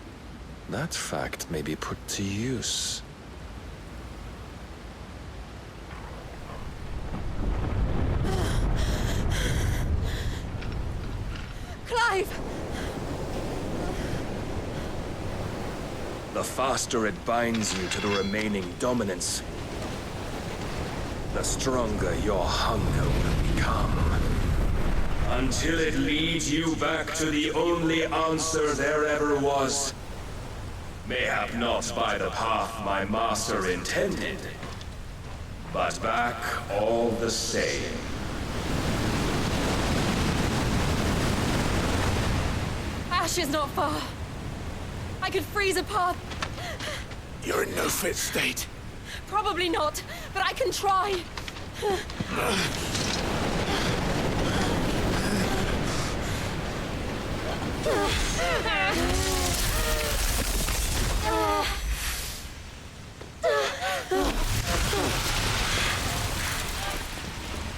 that fact may be put to use. Clive! The faster it binds you to the remaining dominance, the stronger your hunger will become. Until it leads you back to the only answer there ever was. Mayhap not by the path my master intended, but back all the same. Ash is not far. I could freeze a path. You're in no fit state. Probably not, but I can try.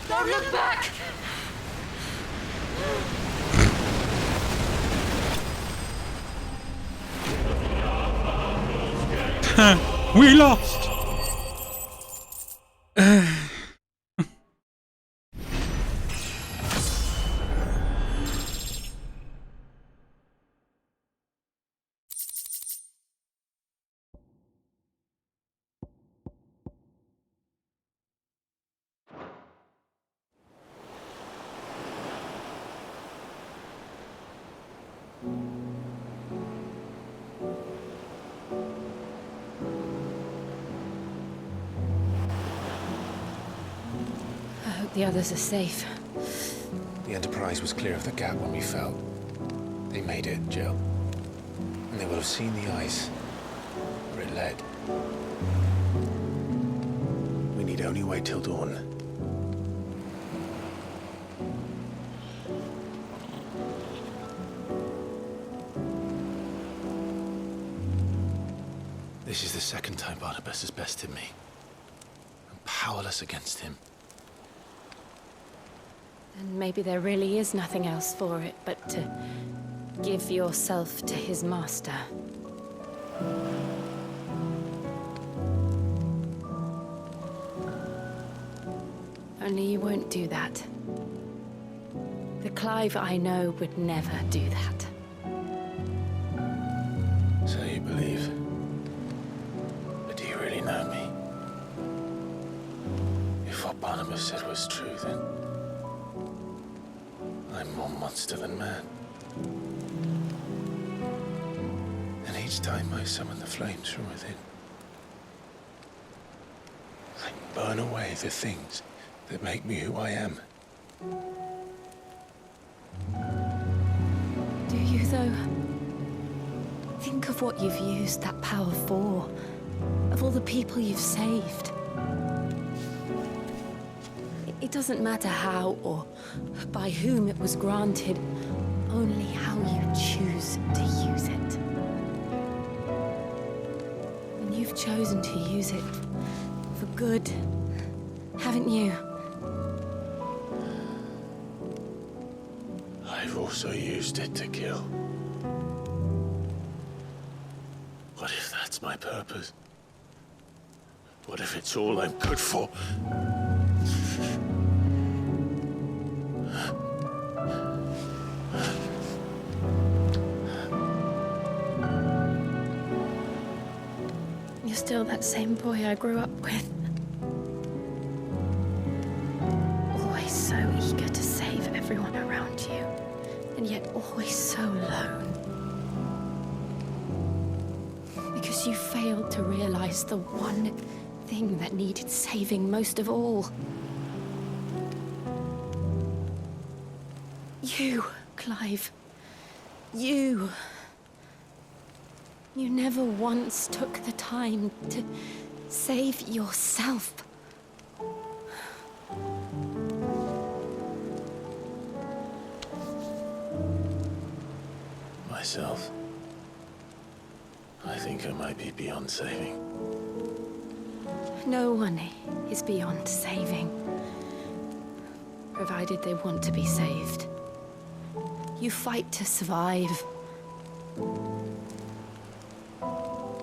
Don't look back! We lost! The others are safe. The Enterprise was clear of the gap when we fell. They made it, Jill. And they will have seen the ice it led. We need only wait till dawn. This is the second time Barnabas has bested me. I'm powerless against him. And maybe there really is nothing else for it but to give yourself to his master. Only you won't do that. The Clive I know would never do that. So you believe? But do you really know me? If what Barnabas said was true, then I'm more monster than man. And each time I summon the flames from within, I burn away the things that make me who I am. Do you, though? Think of what you've used that power for. Of all the people you've saved. It doesn't matter how or by whom it was granted, only how you choose to use it. And you've chosen to use it for good, haven't you? I've also used it to kill. What if that's my purpose? What if it's all I'm good for? You're still that same boy I grew up with. Always so eager to save everyone around you, and yet always so alone. Because you failed to realize the one thing that needed saving most of all. You, Clive. You. You never once took the time to save yourself. Myself. I think I might be beyond saving. No one is beyond saving, provided they want to be saved. You fight to survive.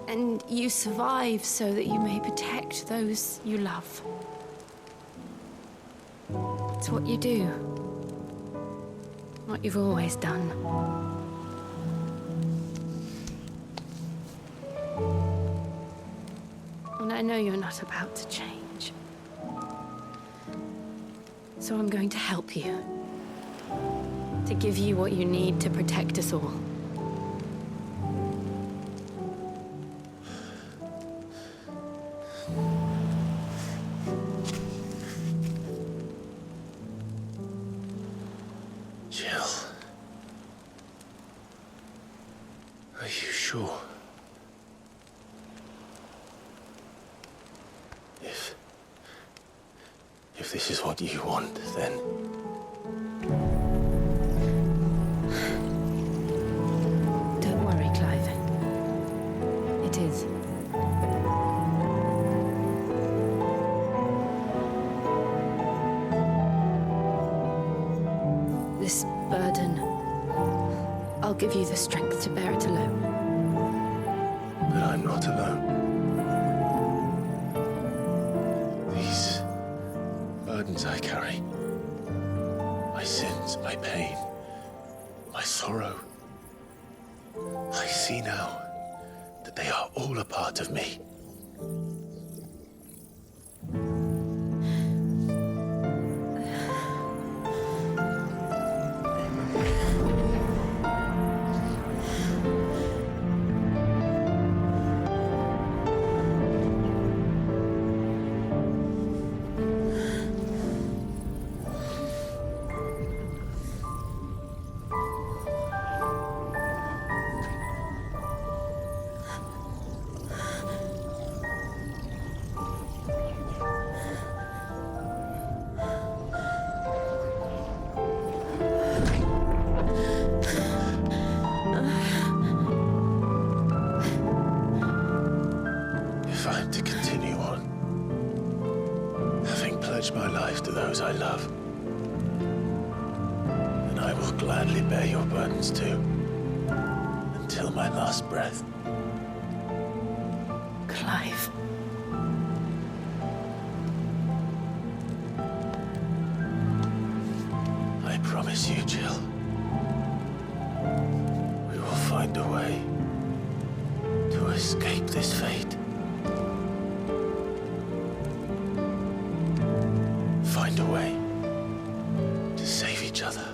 And you survive so that you may protect those you love. It's what you do. What you've always done. And I know you're not about to change. So I'm going to help you. To give you what you need to protect us all. Jill. Are you sure? If this is what you want, then... Don't worry, Clive. It is. This burden, I'll give you the strength to bear it alone. But I'm not alone. These burdens I carry, my sins, my pain, my sorrow, I see now that they are all a part of me. those I love. And I will gladly bear your burdens too, until my last breath. Clive. I promise you, Jill, we will find a way to escape this fate. Find a way to save each other.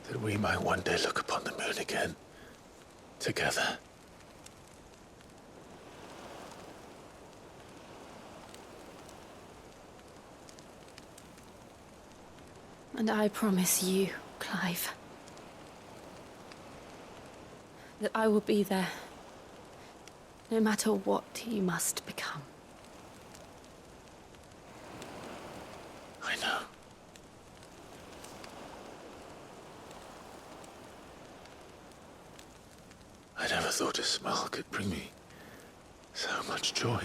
That we might one day look upon the moon again, together. And I promise you, Clive, that I will be there, no matter what you must become. I know. I never thought a smile could bring me so much joy.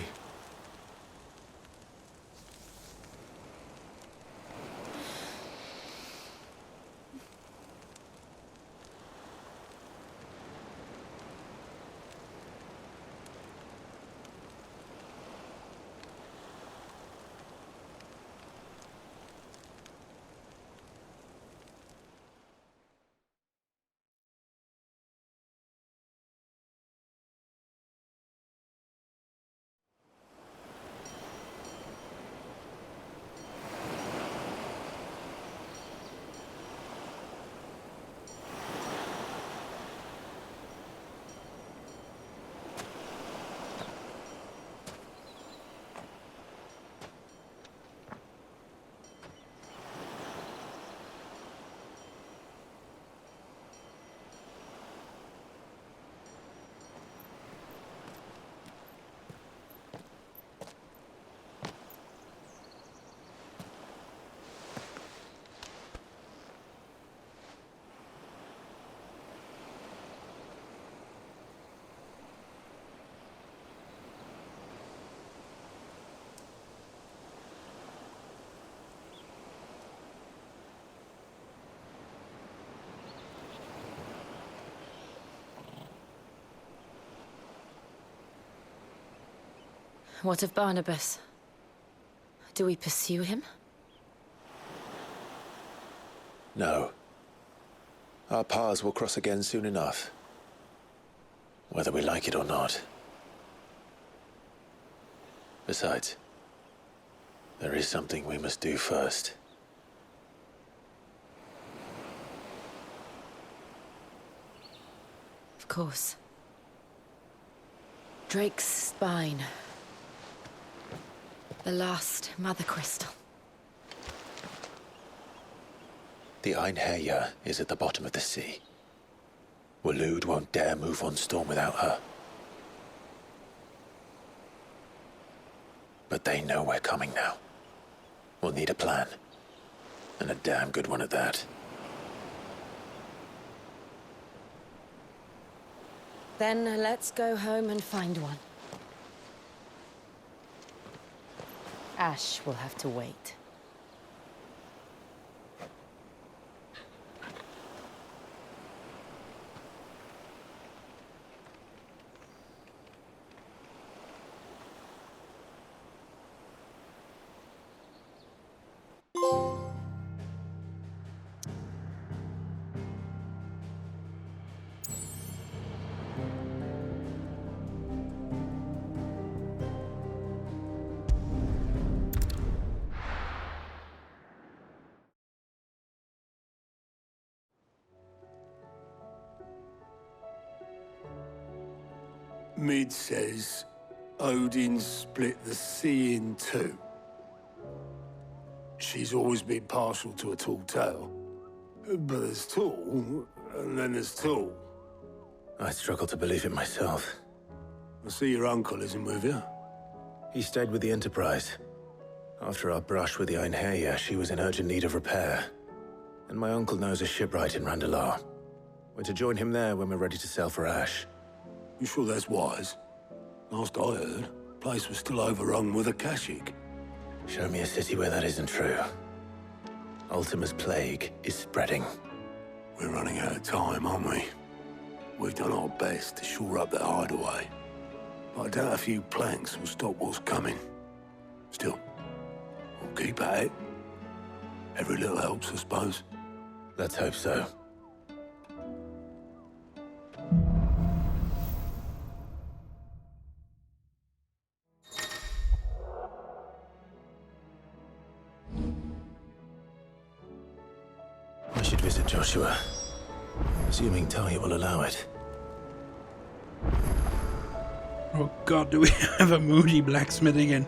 What of Barnabas? Do we pursue him? No. Our paths will cross again soon enough. Whether we like it or not. Besides, there is something we must do first. Of course. Drake's spine. The last Mother Crystal. The Einherja is at the bottom of the sea. Waloed won't dare move on Storm without her. But they know we're coming now. We'll need a plan. And a damn good one at that. Then let's go home and find one. Ash will have to wait. Mid says Odin split the sea in two. She's always been partial to a tall tale. But there's tall, and then there's tall. I struggle to believe it myself. I see your uncle isn't with you. He stayed with the Enterprise. After our brush with the Einherja, she was in urgent need of repair. And my uncle knows a shipwright in Randalar. We're to join him there when we're ready to sail for Ash. You sure that's wise? Last I heard, the place was still overrun with Akashic. Show me a city where that isn't true. Ultima's plague is spreading. We're running out of time, aren't we? We've done our best to shore up that hideaway. But I doubt a few planks will stop what's coming. Still, we'll keep at it. Every little helps, I suppose. Let's hope so. I should visit Joshua. Assuming Talia will allow it. Oh god, do we have a moody blacksmith again?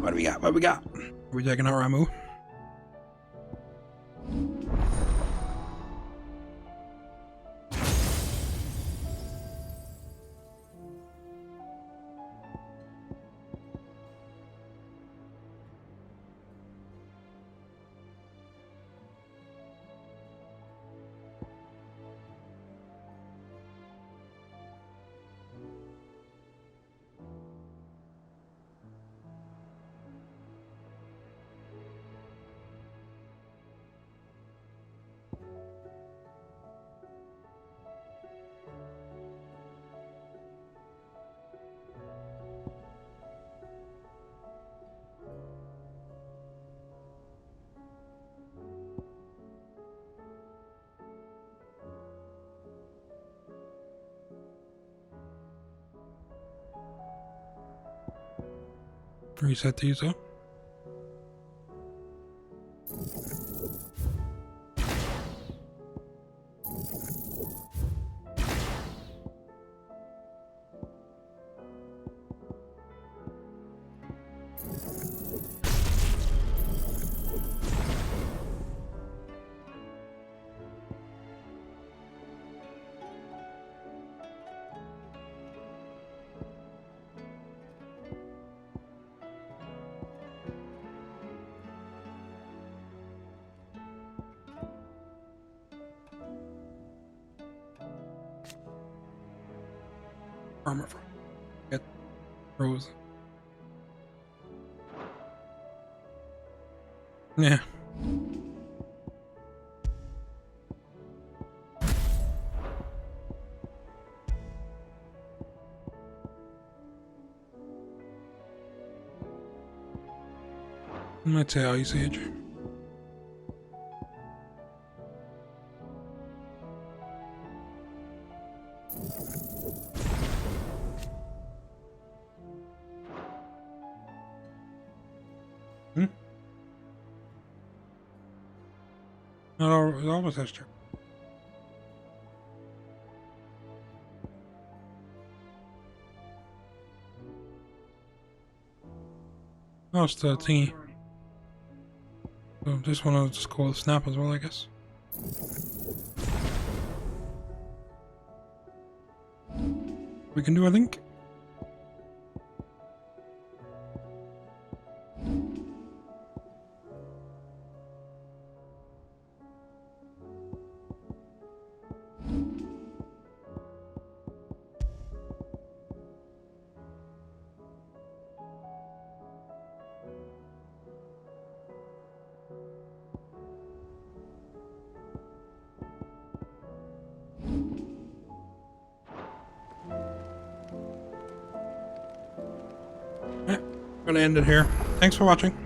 What do we got? What do we got? Are we taking our Ramu? Reset these up. Armor from get Rose. Yeah. Let's say Ice Age. No, it almost has to. Oh, it's the thingy. So this one I'll just call Snap as well, I guess. We can do, I think. Gonna end it here. Thanks for watching.